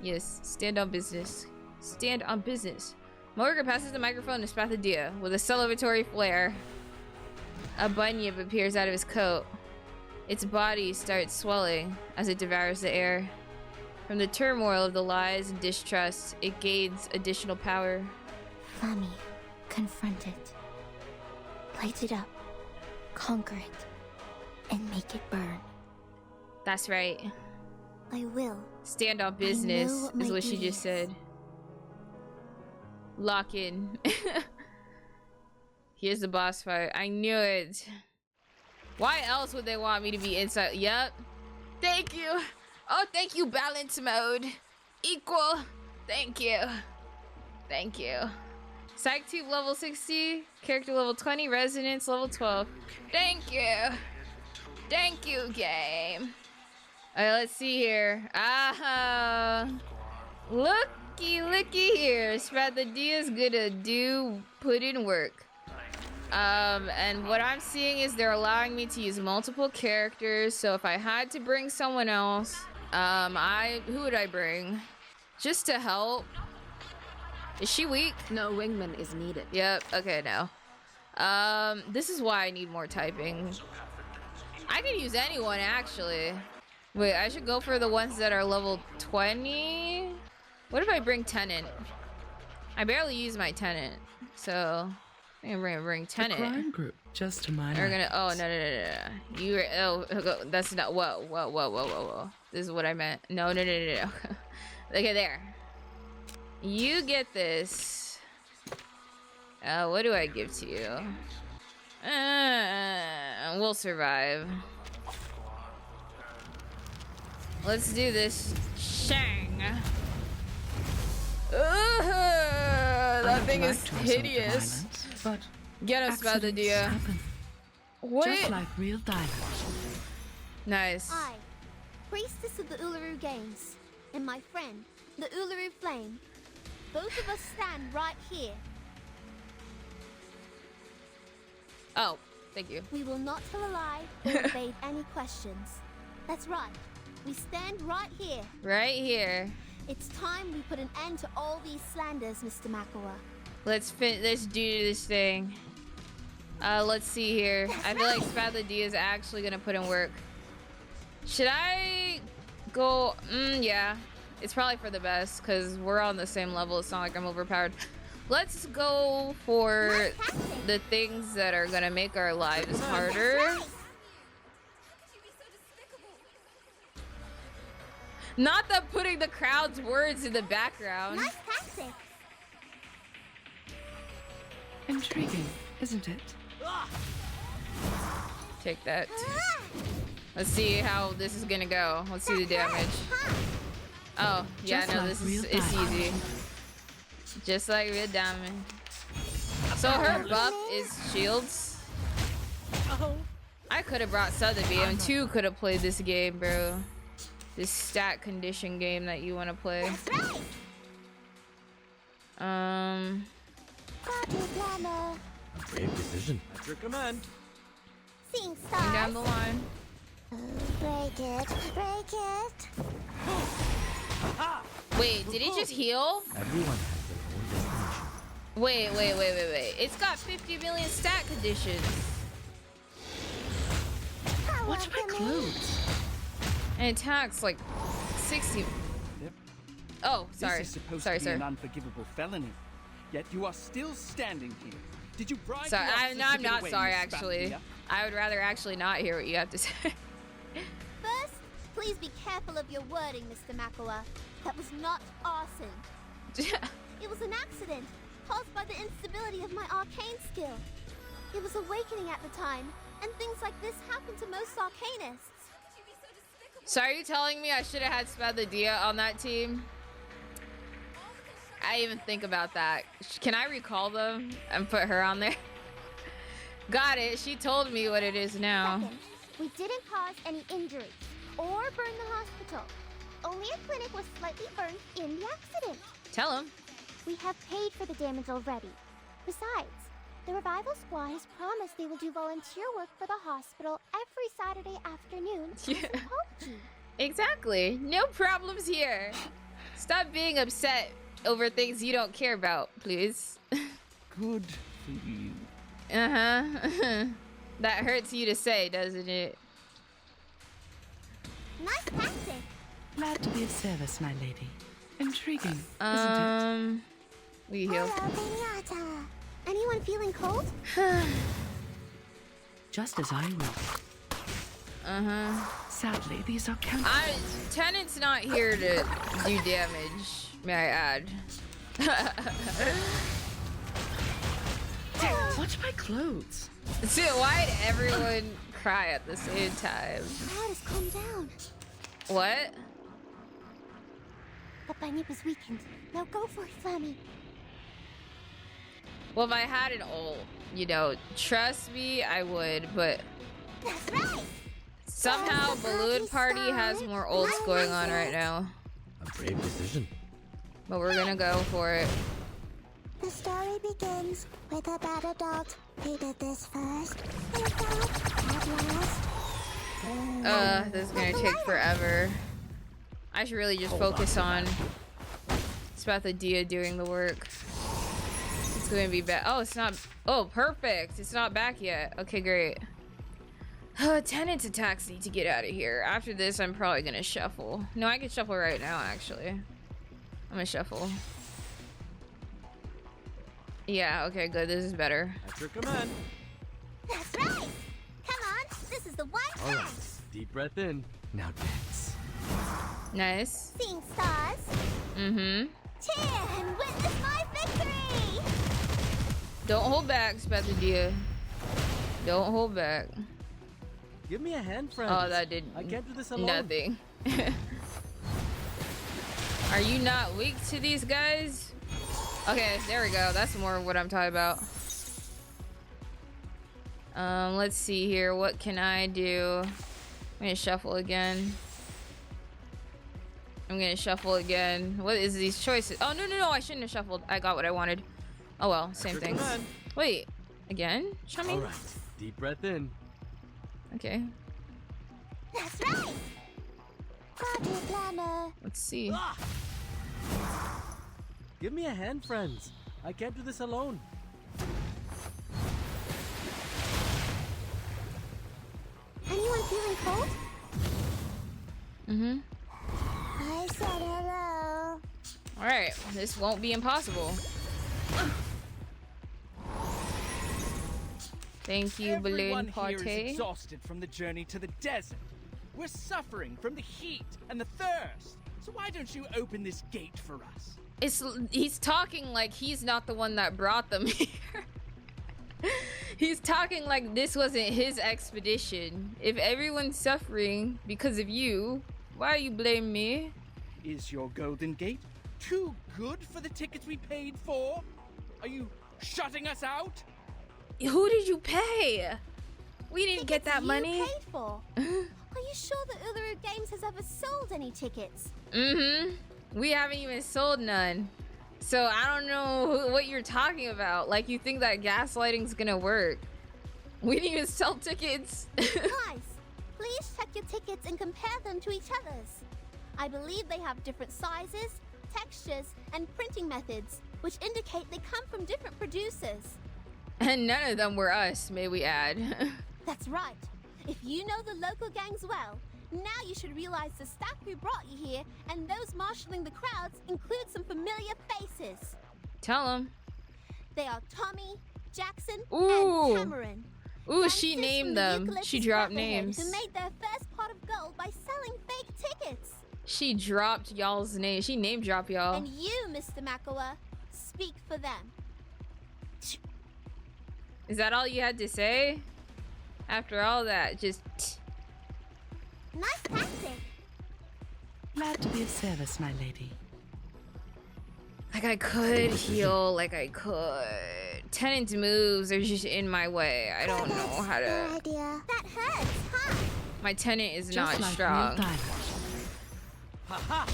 Yes, stand on business. Stand on business. My worker passes the microphone to Spathadia with a celebratory flair. A bunyip appears out of his coat. Its body starts swelling as it devours the air. From the turmoil of the lies and distrust, it gains additional power. Fami, confront it. Light it up. Conquer it. And make it burn. That's right. I will. Stand on business what is my what she duty just is. said. Lock in. Here's the boss fight. I knew it. Why else would they want me to be inside? Yep. Thank you. Oh, thank you, balance mode. Equal. Thank you. Thank you. Psych tube level 60. Character level 20. Resonance level 12. Thank you. Thank you, game. Alright, let's see here. Looky here. Spathadia's gonna put in work. And what I'm seeing is they're allowing me to use multiple characters. So if I had to bring someone else, who would I bring? Just to help. Is she weak? No wingman is needed. Yep, okay, no. This is why I need more typing. I can use anyone, actually. Wait, I should go for the ones that are level 20? What if I bring Tenant? I barely use my Tenant, so I'm gonna bring Tenant. Crime group, just to my We're gonna. Oh no! You. That's not. Whoa! This is what I meant. No. Okay, there. You get this. What do I give to you? We'll survive. Let's do this. Shang. That thing is hideous. But Get us, Spathadia. What? Just like real diamonds. Nice. I, priestess of the Uluru Games, and my friend, the Uluru Flame. Both of us stand right here. Oh, thank you. We will not tell a lie or evade any questions. That's right. We stand right here. Right here. It's time we put an end to all these slanders, Mr. Makawa. Let's do this thing. Let's see here. I feel like Spathadia is actually gonna put in work. Should I go? Yeah. It's probably for the best because we're on the same level. It's not like I'm overpowered. Let's go for the things that are gonna make our lives harder. Not the putting the crowd's words in the background. Nice tactics. Intriguing, isn't it? Take that. Let's see how this is gonna go. Let's see the damage. Oh, yeah, Just no, like this real is it's diamond. easy. Just like real diamond. So her buff is shields. I could have brought Sotheby and two could have played this game, bro. This stat condition game that you want to play. Brave decision. At your command. Seeing Going stars. down the line. Break it, break it. Wait, did it just heal? Everyone has their own destination. Wait. It's got 50 million stat conditions. Watch my clothes. And it attacks like 60. Yep. Oh, sorry. This is supposed Sorry, to be sir. an unforgivable felony. Yet you are still standing here. Did you bribe Sorry, the officers to I'm get not away, sorry, Miss actually. Spathia? I would rather actually not hear what you have to say. First, please be careful of your wording, Mr. Makawa. That was not arson. It was an accident, caused by the instability of my arcane skill. It was awakening at the time, and things like this happen to most arcanists. So are you telling me I should have had Spathia on that team? I even think about that. Can I recall them and put her on there? Got it. She told me what it is now. Second, we didn't cause any injuries or burn the hospital. Only a clinic was slightly burned in the accident. Tell him. We have paid for the damage already. Besides, the revival squad has promised they will do volunteer work for the hospital every Saturday afternoon. Yeah. As an Exactly. No problems here. Stop being upset over things you don't care about, please. Good for you. Uh-huh. That hurts you to say, doesn't it? nice tactic. Glad to be of service, my lady. Intriguing, isn't We heal. Hello, Pinata. Anyone feeling cold? it? Just as I wish. Uh-huh. Sadly, these are counter. Tenant's not here to do damage, may I add. Watch my clothes. See, why'd everyone cry at the same time? The crowd has calmed down. What? The bunny was weakened. Now go for it, Flammy. Well, if I had an ult, you know, trust me, I would, but That's right. somehow Balloon Party has more ults going on right now. A brave decision. But we're gonna go for it. The story begins with a bad adult. He did this first. And that at last. This is gonna take forever. I should really just focus on Spathia doing the work. It's gonna be back. Oh, it's not. Oh, perfect. It's not back yet. Okay, great. Tenant's attacks need to get out of here. After this, I'm probably gonna shuffle. No, I can shuffle right now, actually. I'm gonna shuffle. Yeah, okay, good. This is better. At your command. That's right. Come on. This is the one All right. chance. Deep breath in. Now dance. Nice. Seeing stars. Mm-hmm. Cheer and witness my victory. Don't hold back, Spathia. Don't hold back. Give me a hand, friend. Oh, that did I can't do this alone. nothing. Are you not weak to these guys? Okay, there we go. That's more of what I'm talking about. Let's see here. What can I do? I'm gonna shuffle again. I'm gonna shuffle again. What is these choices? Oh, no. I shouldn't have shuffled. I got what I wanted. Oh, well. Same thing. Wait. Again? Show me. All right. Deep breath in. Okay. That's right. Party planner. Let's see. Give me a hand, friends. I can't do this alone. Anyone feeling cold? Mm-hmm. I said hello. Alright. This won't be impossible. Thank you, Everyone balloon here is party. exhausted from the journey to the desert. We're suffering from the heat and the thirst. So why don't you open this gate for us? He's talking like he's not the one that brought them here. He's talking like this wasn't his expedition. If everyone's suffering because of you, why you blame me? Is your golden gate too good for the tickets we paid for? Are you shutting us out? Who did you pay? We didn't get that you money. paid for. Are you sure that Uluru Games has ever sold any tickets? Mm-hmm. We haven't even sold none. So I don't know what you're talking about. Like, you think that gaslighting's gonna work. We didn't even sell tickets. Guys, please check your tickets and compare them to each other's. I believe they have different sizes, textures, and printing methods, which indicate they come from different producers. And none of them were us, may we add. That's right. If you know the local gangs well, now you should realize the staff who brought you here and those marshalling the crowds include some familiar faces. Tell them. They are Tommy, Jackson, Ooh. and Cameron. Ooh, she Gangsters named from the them. Eucalyptus She dropped Brotherhood names. Who made their first pot of gold by selling fake tickets. She dropped y'all's name. She name dropped y'all. And you, Mr. Makawa, speak for them. Is that all you had to say? After all that, just... Nice tactic. Glad to be of service, my lady. Like I could heal, like I could. Tenant's moves are just in my way. I don't know how to... idea. That hurts, huh? My tenant is Just not like strong. real diamond. Ha ha!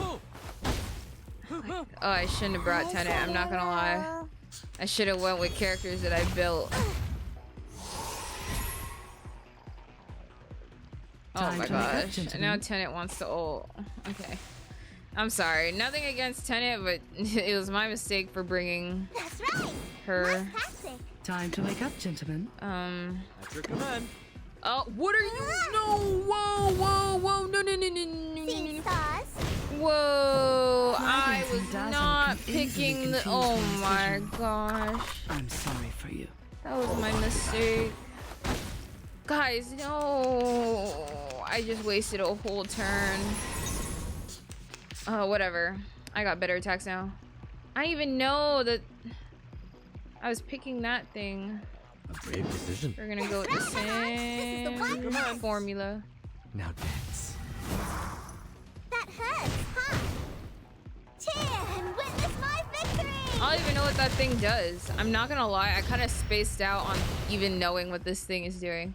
Oh, I shouldn't have brought tenant, I'm not gonna lie. I should have went with characters that I built. Oh Time my to make up, gosh. And gentlemen. now Tenet wants to ult. Okay. I'm sorry. Nothing against Tenet, but it was my mistake for bringing That's right. her. Nice tactic. Time to wake up, gentlemen. At your command. Oh, what are you? No! Whoa, whoa, whoa! No, no, no, no, no, Seeing no. stars. Whoa! I Fragrance and was dazzle not can easily picking the. confuse Oh one's my vision. gosh. I'm sorry for you. That was my mistake. Guys, no. I just wasted a whole turn. Oh, whatever. I got better attacks now. I even know that I was picking that thing. A brave decision. We're gonna go with the same formula. Now dance. That hurts, huh? Cheer and witness my victory. I don't even know what that thing does. I'm not gonna lie, I kind of spaced out on even knowing what this thing is doing.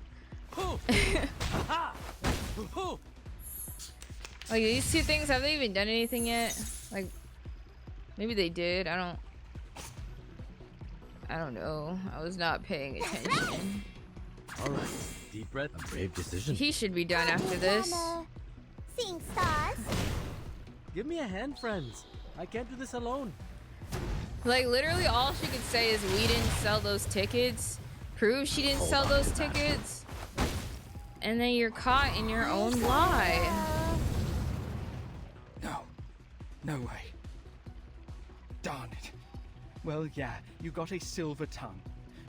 Like, these two things, have they even done anything yet? Like, maybe they did. I don't know. I was not paying attention. All right. Deep breath. A brave decision. He should be done after this. Seeing stars. Give me a hand, friends. I can't do this alone. Like, literally all she could say is we didn't sell those tickets. Prove she didn't sell those tickets. And then you're caught in your own lie. No. No way. Darn it. Well, yeah, you got a silver tongue.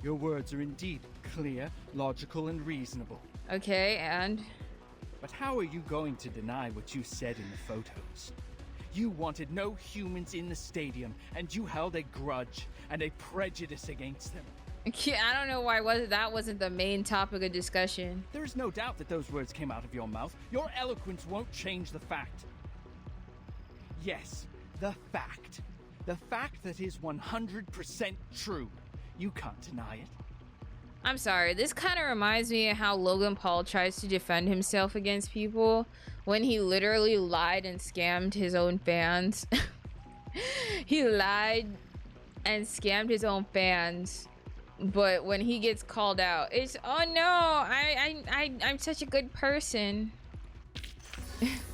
Your words are indeed clear, logical, and reasonable. Okay, and? But how are you going to deny what you said in the photos? You wanted no humans in the stadium, and you held a grudge and a prejudice against them. I don't know why that wasn't the main topic of discussion. There is no doubt that those words came out of your mouth. Your eloquence won't change the fact. Yes, the fact. The fact that is 100% true. You can't deny it. I'm sorry, this kind of reminds me of how Logan Paul tries to defend himself against people when he literally lied and scammed his own fans. He lied and scammed his own fans, but when he gets called out, it's, oh no, I'm such a good person.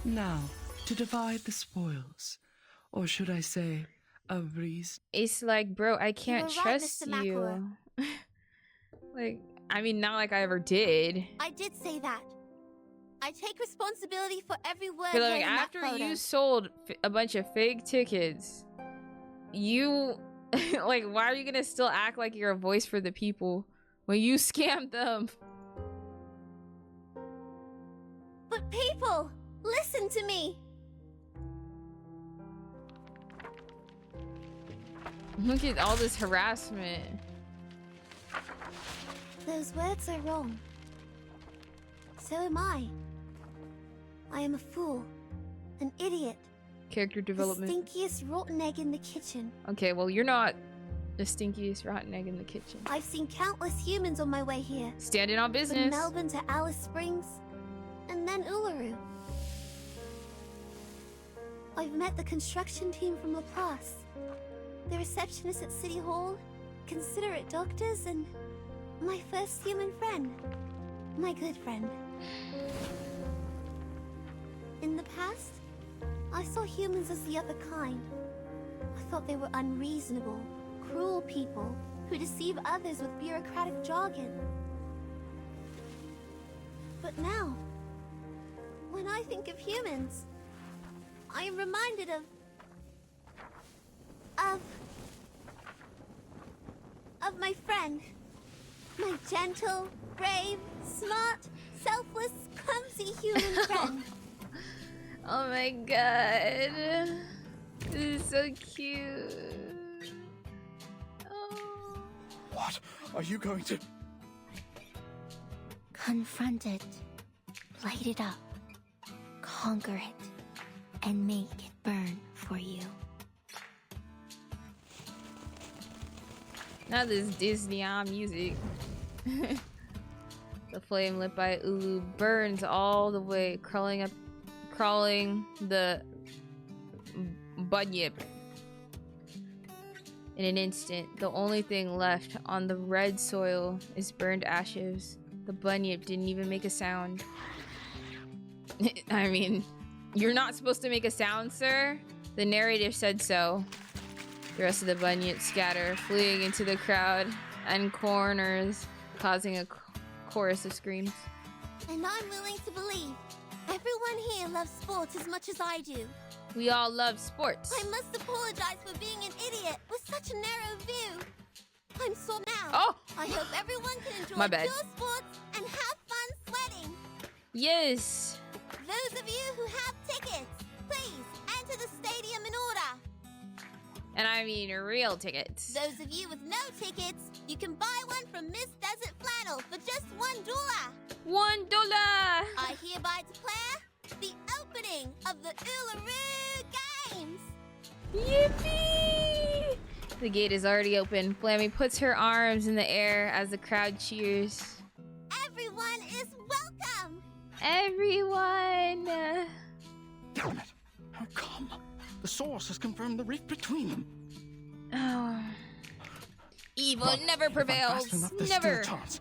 Now, to divide the spoils. Or should I say, a breeze. It's like, bro, I can't You were right, trust Mr. you. Makua. Like, I mean, not like I ever did. I did say that. I take responsibility for every word But heard like, in that after photo. you sold a bunch of fake tickets, you Like, why are you gonna still act like you're a voice for the people when you scammed them? But people, listen to me. Look at all this harassment. Those words are wrong. So am I. I am a fool. An idiot. Character development. The stinkiest rotten egg in the kitchen. Okay, well, you're not the stinkiest rotten egg in the kitchen. I've seen countless humans on my way here. Standing on business. From Melbourne to Alice Springs, and then Uluru. I've met the construction team from Laplace, the receptionist at City Hall, considerate doctors, and my first human friend. My good friend. In the past, I saw humans as the other kind. I thought they were unreasonable, cruel people who deceive others with bureaucratic jargon. But now, when I think of humans, I am reminded of my friend. My gentle, brave, smart, selfless, clumsy human friend. Oh my god. This is so cute. Oh. What are you going to... Confront it, light it up, conquer it, and make it burn for you. Not this Disney music. The flame lit by Ulu burns all the way, crawling the bunyip. In an instant, the only thing left on the red soil is burned ashes. The bunyip didn't even make a sound. I mean, you're not supposed to make a sound, sir. The narrator said so. The rest of the bunyip scatter, fleeing into the crowd and corners, causing a chorus of screams. And I'm willing to believe everyone here loves sports as much as I do. We all love sports. I must apologize for being an idiot with such a narrow view. I'm sore now. Oh! I hope everyone can enjoy My bad. pure sports and have fun sweating. Yes. Those of you who have tickets, please enter the stadium in order. And I mean real tickets. Those of you with no tickets, you can buy one from Miss Desert Flannel for just $1. $1. I hereby declare the opening of the Uluru Games. Yippee! The gate is already open. Flammy puts her arms in the air as the crowd cheers. Everyone is welcome. Everyone. Damn it! How come? The source has confirmed the rift between them. Oh. Evil But never if I'm prevails. fast enough, there's Never. still a chance.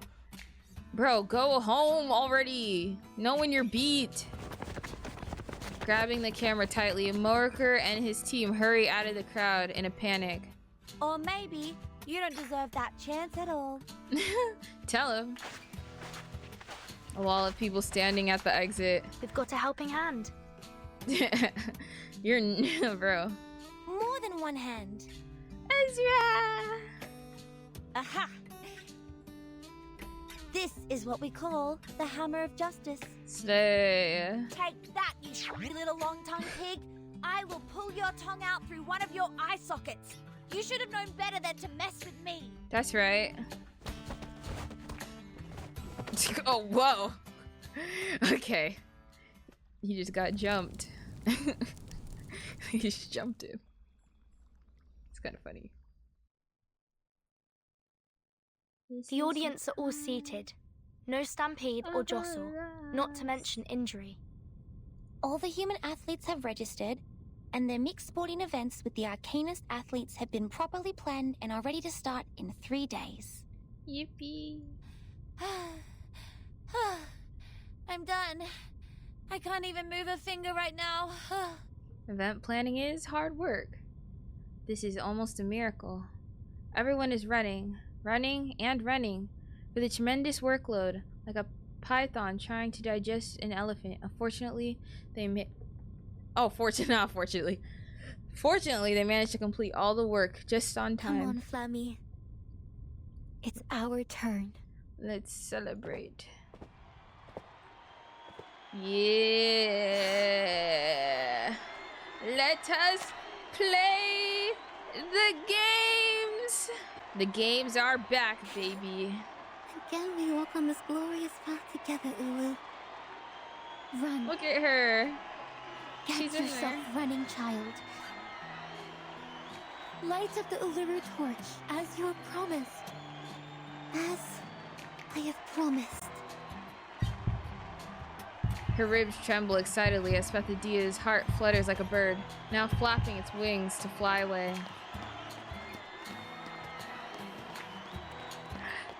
Bro, go home already. Know when you're beat. Grabbing the camera tightly, Morker and his team hurry out of the crowd in a panic. Or maybe you don't deserve that chance at all. Tell him. A wall of people standing at the exit. We've got a helping hand. You're bro. More than one hand. Ezra! Aha! This is what we call the hammer of justice. Slay. Take that, you little long-tongued pig! I will pull your tongue out through one of your eye sockets. You should have known better than to mess with me. That's right. Oh, whoa. Okay. He just got jumped. He just jumped him. It's kind of funny. The audience are all seated. No stampede or jostle, not to mention injury. All the human athletes have registered, and their mixed sporting events with the Arcanist athletes have been properly planned and are ready to start in 3 days. Yippee. I'm done. I can't even move a finger right now. Event planning is hard work. This is almost a miracle. Everyone is running with a tremendous workload, like a python trying to digest an elephant. Unfortunately, Fortunately, they managed to complete all the work just on time. Come on, Flammy. It's our turn. Let's celebrate. Yeah. Let us play the games. The games are back, baby. Again, we walk on this glorious path together, Ulu. Run. Look at her. Get She's in yourself there. running, child. Light up the Uluru torch, as you have promised. As I have promised. Her ribs tremble excitedly as Pathadia's heart flutters like a bird, now flapping its wings to fly away.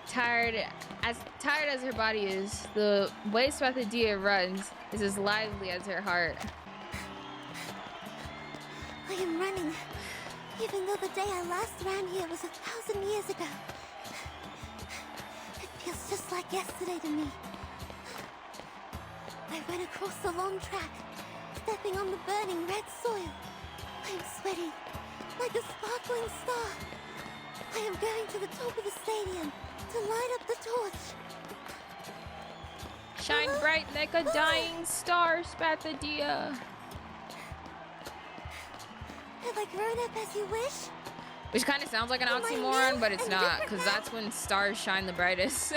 Tired as her body is, the way Pathadia runs is as lively as her heart. I am running, even though the day I last ran here was 1,000 years ago. It feels just like yesterday to me. I ran across the long track, stepping on the burning red soil. I am sweating like a sparkling star. I am going to the top of the stadium to light up the torch. Shine bright like a dying star, Pathadia. Have I grown up as you wish? Which kind of sounds like an oxymoron, but it's not, because that's when stars shine the brightest.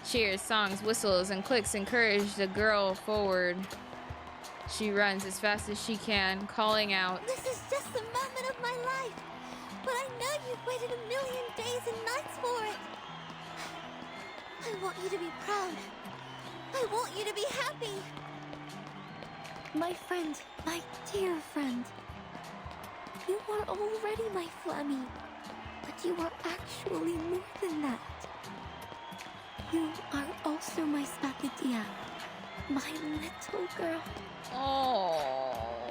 Cheers, songs, whistles, and clicks encourage the girl forward. She runs as fast as she can, calling out, This is just a moment of my life, but I know you've waited 1,000,000 days and nights for it. I want you to be proud. I want you to be happy. My friend, my dear friend. You are already my Flammy, but you are actually more than that. You are also my Spathadia, my little girl. oh.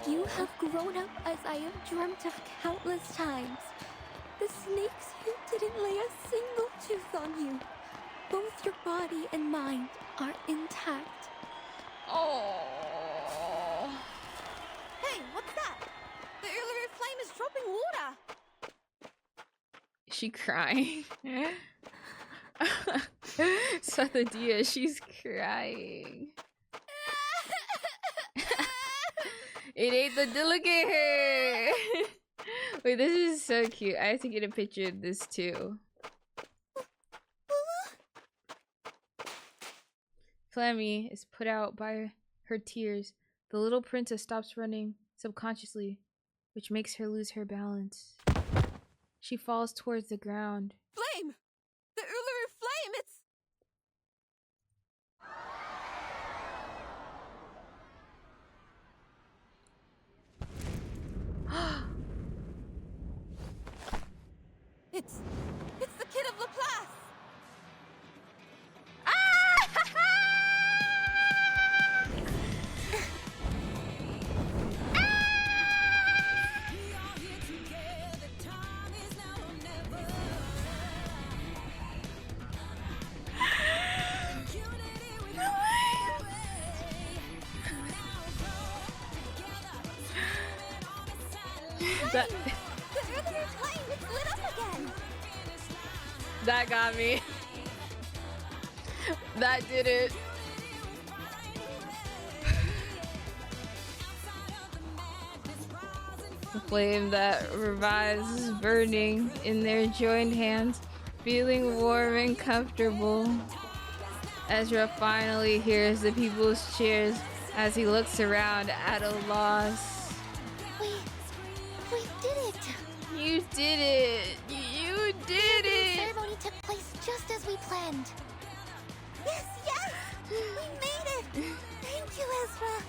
You have grown up as I have dreamt of countless times. The snakes who didn't lay a single tooth on you. Both your body and mind are intact. Oh. Hey, what's that? The Uluru flame is dropping water. Is she crying? Pathadia, she's crying. It ate the delicate hair. Wait, this is so cute. I have to get a picture of this too. Flammy is put out by her tears. The little princess stops running subconsciously, which makes her lose her balance. She falls towards the ground. Flame! The Uluru flame, it's... It's the kid of Laplace! That, The Uluru flame, it's lit up again! that got me. That did it. The flame that revives is burning in their joined hands, feeling warm and comfortable. Ezra finally hears the people's cheers as he looks around at a loss. We did it! You did it! You did The it! ceremony took place just as we planned. Yes, yes! We made it! Thank you, Ezra!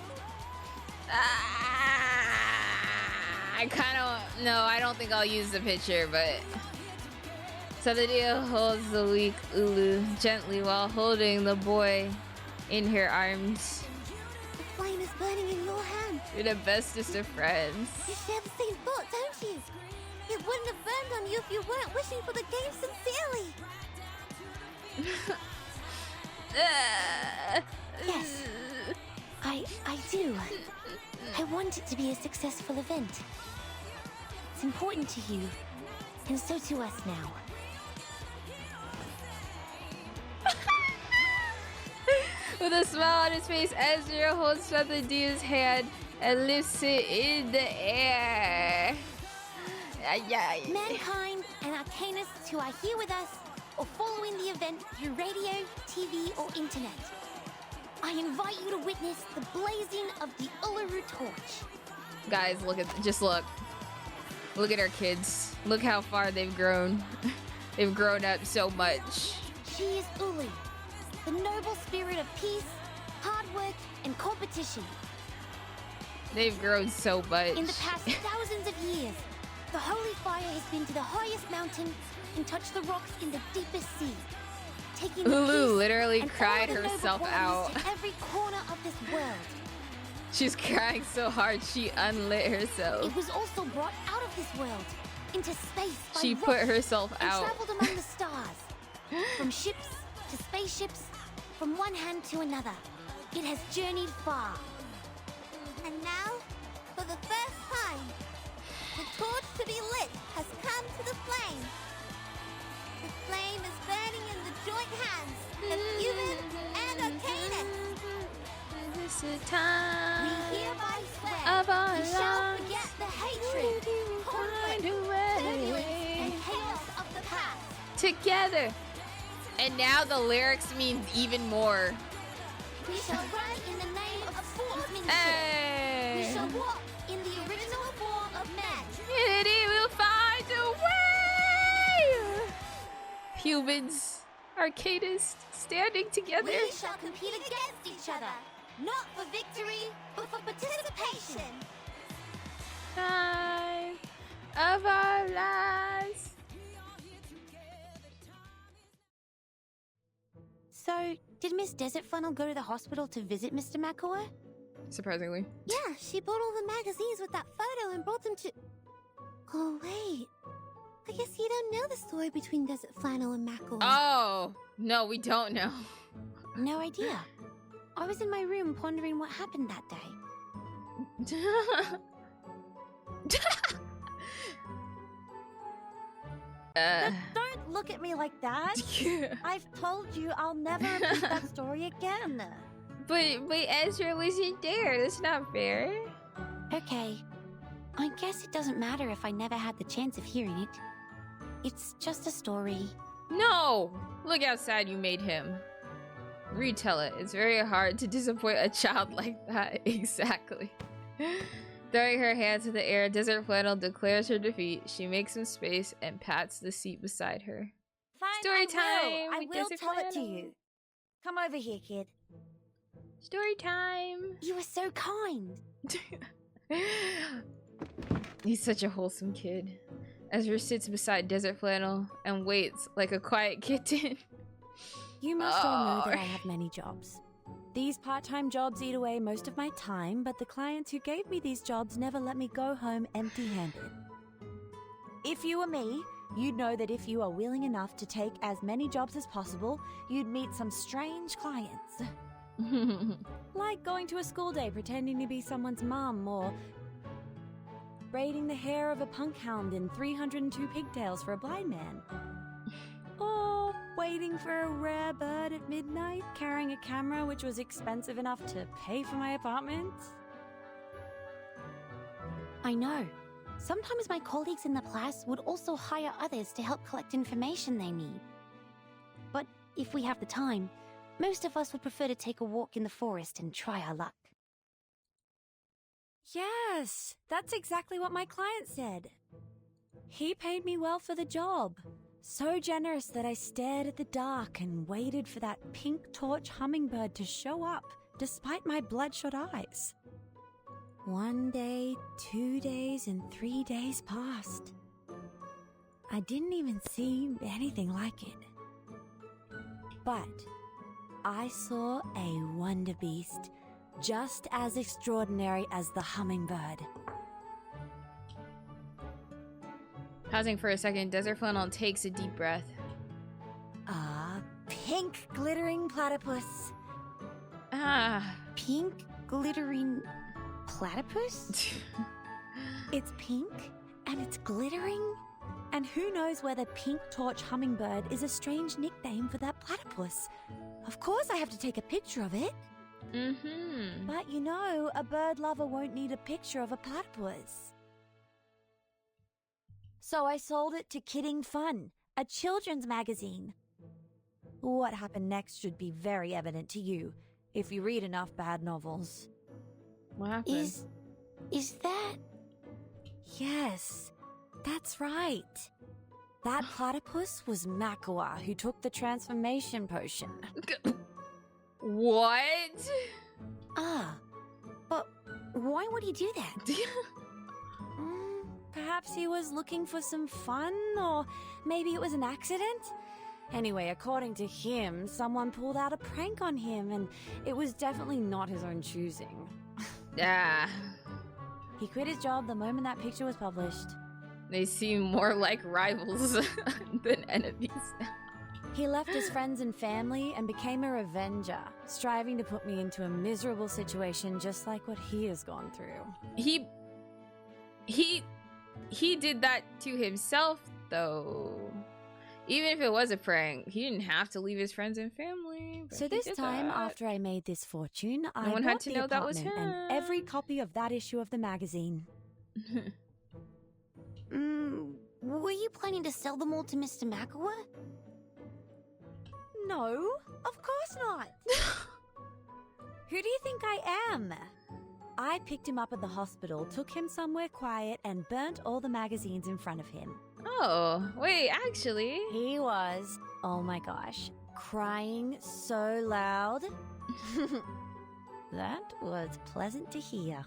I kind of... No, I don't think I'll use the picture, but... Pathadia holds the weak Ulu gently while holding the boy in her arms. The flame is burning in your hand. You're the bestest of friends. You share the same thought, don't you? It wouldn't have burned on you if you weren't wishing for the game sincerely. Yes. I do. I want it to be a successful event. It's important to you, and so to us now. With a smile on his face, Ezra holds Svethladia's hand and lifts it in the air. Mankind and Arcanists who are here with us or following the event through radio, TV, or internet, I invite you to witness the blazing of the Uluru torch. Guys, look at look at our kids. Look how far they've grown. They've grown up so much. She is Uli, the noble spirit of peace, hard work, and competition. They've grown so much. In the past thousands of years, the holy fire has been to the highest mountain and touched the rocks in the deepest sea. Taking Ulu literally cried herself out. To every corner of this world. She's crying so hard she unlit herself. It was also brought out of this world into space by she rocks put herself and out. traveled among the stars. From ships to spaceships, from one hand to another. It has journeyed far. And now, for the first time, the torch to be lit has come to the flame. The flame is burning in the joint hands of humans and Arcanists. This is time We hereby swear of our we shall lives. forget the hatred, conflict, turbulence, and chaos of the past. Together. And now the lyrics mean even more. We shall run in the name of sportsmanship. Hey. We shall walk in the original form of men. Unity will find a way. Humans, Arcadists, standing together. We shall compete against each other, not for victory, but for participation. Time of our lives. So, did Miss Desert Funnel go to the hospital to visit Mr. Makua? Surprisingly. Yeah, she bought all the magazines with that photo and brought them to... Oh, wait. I guess you don't know the story between Desert Flannel and Makua. Oh, no, we don't know. No idea. I was in my room pondering what happened that day. Don't look at me like that. I've told you I'll never repeat that story again. But Ezra wasn't there. That's not fair. Okay. I guess it doesn't matter if I never had the chance of hearing it. It's just a story. No! Look how sad you made him. Retell it. It's very hard to disappoint a child like that. Exactly. Throwing her hands in the air, Desert Flannel declares her defeat. She makes some space and pats the seat beside her. Fine, Story time. I with will Desert tell it to Flannel. you. Come over here, kid. Story time. You were so kind. He's such a wholesome kid. Ezra sits beside Desert Flannel and waits like a quiet kitten. You must all know that I have many jobs. These part-time jobs eat away most of my time, but the clients who gave me these jobs never let me go home empty-handed. If you were me, you'd know that if you are willing enough to take as many jobs as possible, you'd meet some strange clients. Like going to a school day pretending to be someone's mum, or braiding the hair of a punk hound in 302 pigtails for a blind man. Or waiting for a rare bird at midnight, carrying a camera which was expensive enough to pay for my apartment. I know. Sometimes my colleagues in the class would also hire others to help collect information they need. But if we have the time, most of us would prefer to take a walk in the forest and try our luck. Yes, that's exactly what my client said. He paid me well for the job. So generous that I stared at the dark and waited for that pink torch hummingbird to show up, despite my bloodshot eyes. 1 day, 2 days, and 3 days passed. I didn't even see anything like it. But I saw a wonder beast, just as extraordinary as the hummingbird. Pausing for a second, Desert Flannel takes a deep breath. Ah, pink glittering platypus. Ah. Pink glittering platypus? It's pink and it's glittering? And who knows whether Pink Torch Hummingbird is a strange nickname for that platypus? Of course I have to take a picture of it. Mm-hmm. But you know, a bird lover won't need a picture of a platypus. So I sold it to Kidding Fun, a children's magazine. What happened next should be very evident to you, if you read enough bad novels. What happened? Is that... Yes, that's right. That platypus was Makua, who took the transformation potion. What? But why would he do that? Perhaps he was looking for some fun, or maybe it was an accident? Anyway, according to him, someone pulled out a prank on him, and it was definitely not his own choosing. Yeah. He quit his job the moment that picture was published. They seem more like rivals than enemies now. He left his friends and family and became a revenger, striving to put me into a miserable situation just like what he has gone through. He did that to himself, though. Even if it was a prank, he didn't have to leave his friends and family. So this time, after I made this fortune, I one bought had to the know that was apartment him. and every copy of that issue of the magazine. Were you planning to sell them all to Mr. Makua? No, of course not. Who do you think I am? I picked him up at the hospital, took him somewhere quiet, and burnt all the magazines in front of him. Oh, wait, actually. He was, oh my gosh, crying so loud. That was pleasant to hear.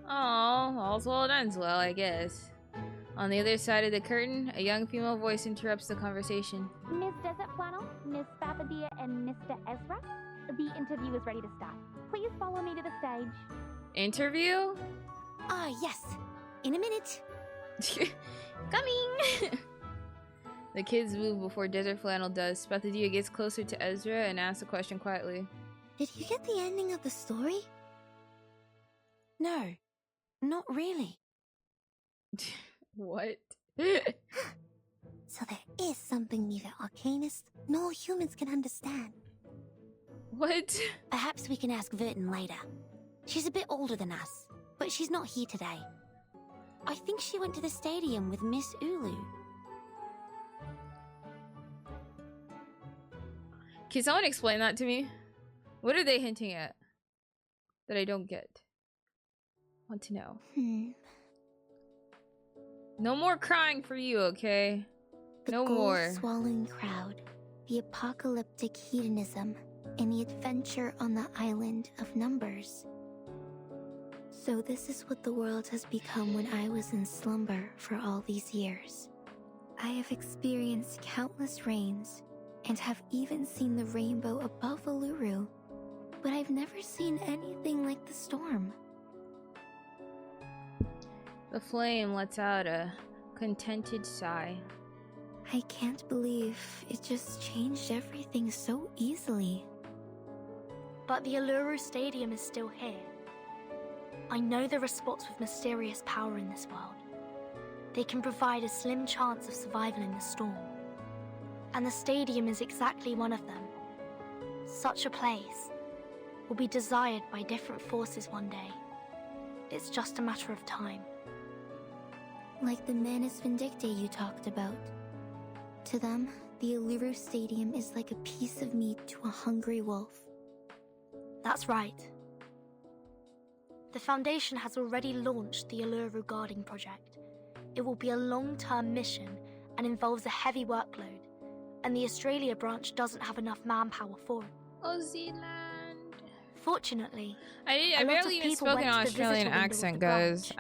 Oh, all's well that ends well, I guess. On the other side of the curtain, a young female voice interrupts the conversation. Miss Desert Flannel, Miss Fafadia, and Mr. Ezra, the interview is ready to start. Please follow me to the stage. Interview? Yes. In a minute. Coming! The kids move before Desert Flannel does. Spathadia gets closer to Ezra and asks a question quietly. Did you get the ending of the story? No, not really. What? So there is something neither arcanists nor humans can understand. What? Perhaps we can ask Vertin later. She's a bit older than us, but she's not here today. I think she went to the stadium with Miss Ulu. Can someone explain that to me? What are they hinting at that I don't get? Want to know. No more crying for you, okay? No more. The gold-swallowing crowd, the apocalyptic hedonism, and the adventure on the island of numbers. So this is what the world has become when I was in slumber for all these years. I have experienced countless rains, and have even seen the rainbow above Uluru, but I've never seen anything like the storm. The flame lets out a contented sigh. I can't believe it just changed everything so easily. But the Uluru Stadium is still here. I know there are spots with mysterious power in this world. They can provide a slim chance of survival in the storm. And the stadium is exactly one of them. Such a place will be desired by different forces one day. It's just a matter of time. Like the Manus Vindictae you talked about. To them, the Uluru Stadium is like a piece of meat to a hungry wolf. That's right. The Foundation has already launched the Uluru Guarding Project. It will be a long-term mission and involves a heavy workload, and the Australia branch doesn't have enough manpower for it. Oh, Zealand. Fortunately, I barely even spoke an Australian accent, guys.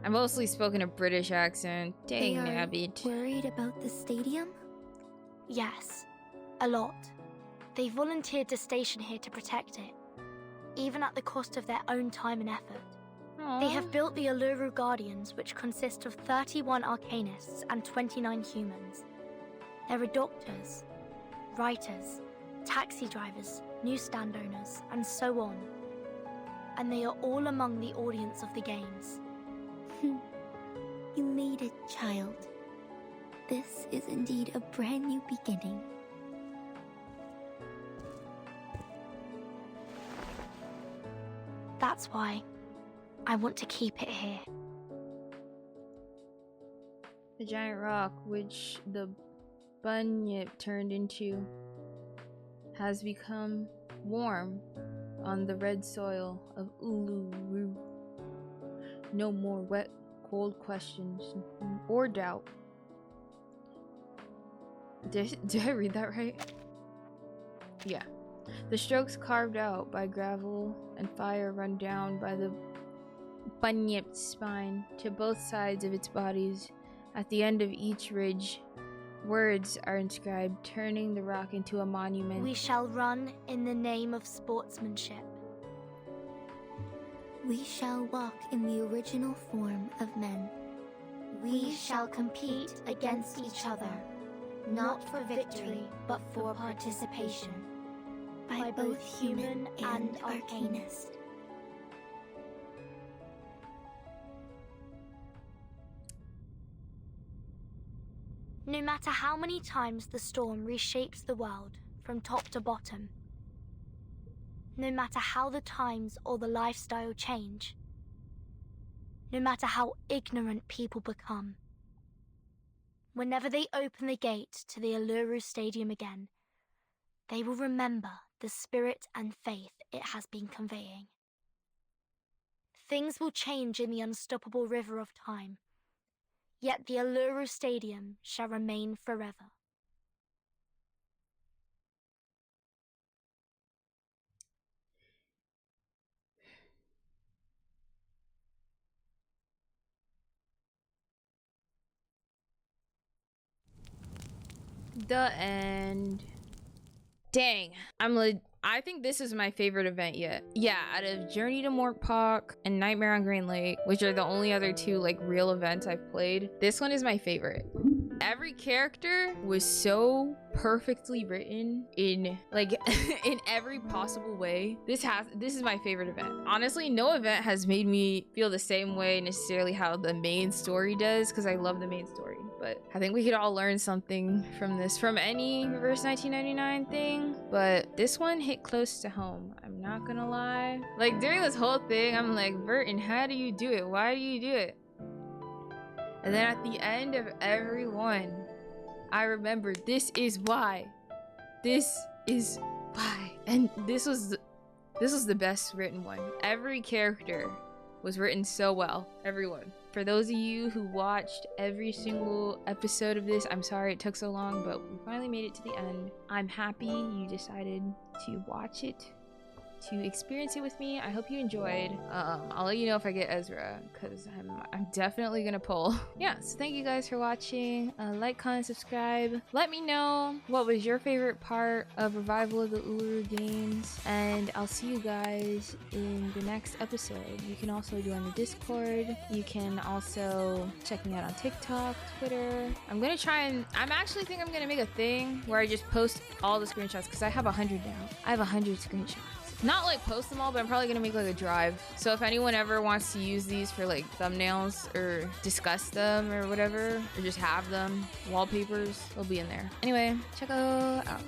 I mostly spoke in a British accent. Dang, nabbit. Worried about the stadium? Yes, a lot. They volunteered to station here to protect it, even at the cost of their own time and effort. Aww. They have built the Uluru Guardians, which consist of 31 arcanists and 29 humans. There are doctors, writers, taxi drivers, newsstand owners, and so on. and they are all among the audience of the games. You made it, child. This is indeed a brand new beginning. That's why I want to keep it here. The giant rock, which the bunyip turned into, has become warm on the red soil of Uluru. No more wet, cold questions or doubt. Did I read that right? Yeah. The strokes carved out by gravel and fire run down by the bunyip's spine to both sides of its bodies. At the end of each ridge, words are inscribed, turning the rock into a monument. We shall run in the name of sportsmanship. We shall walk in the original form of men. We shall compete against each other, not for victory, but for participation. By both human and arcanist. No matter how many times the storm reshapes the world from top to bottom, no matter how the times or the lifestyle change, no matter how ignorant people become, whenever they open the gate to the Uluru Stadium again, they will remember the spirit and faith it has been conveying. Things will change in the unstoppable river of time, yet the Uluru Stadium shall remain forever. The end. Dang, I think this is my favorite event yet. Yeah, out of Journey to Bluepoch and Nightmare on Green Lake, which are the only other two like real events I've played, this one is my favorite. Every character was so perfectly written in like in every possible way. This is my favorite event. Honestly, no event has made me feel the same way necessarily how the main story does, because I love the main story. But I think we could all learn something from this, from any Reverse 1999 thing. But this one hit close to home. I'm not gonna lie. Like during this whole thing, I'm like, Burton, how do you do it? Why do you do it? And then at the end of every one, I remember this is why. This is why. And this was the best written one. Every character was written so well. Everyone. For those of you who watched every single episode of this, I'm sorry it took so long, but we finally made it to the end. I'm happy you decided to watch it, to experience it with me. I hope you enjoyed. I'll let you know if I get Ezra, because I'm definitely gonna pull. Yeah, so thank you guys for watching. Like, comment, subscribe. Let me know what was your favorite part of Revival of the Uluru Games, and I'll see you guys in the next episode. You can also join the Discord. You can also check me out on TikTok, Twitter. I'm actually think I'm gonna make a thing where I just post all the screenshots, because I have 100 now. I have 100 screenshots. Not like post them all, but I'm probably gonna make like a drive. So if anyone ever wants to use these for like thumbnails or discuss them or whatever, or just have them, wallpapers, they'll be in there. Anyway, Cheko out.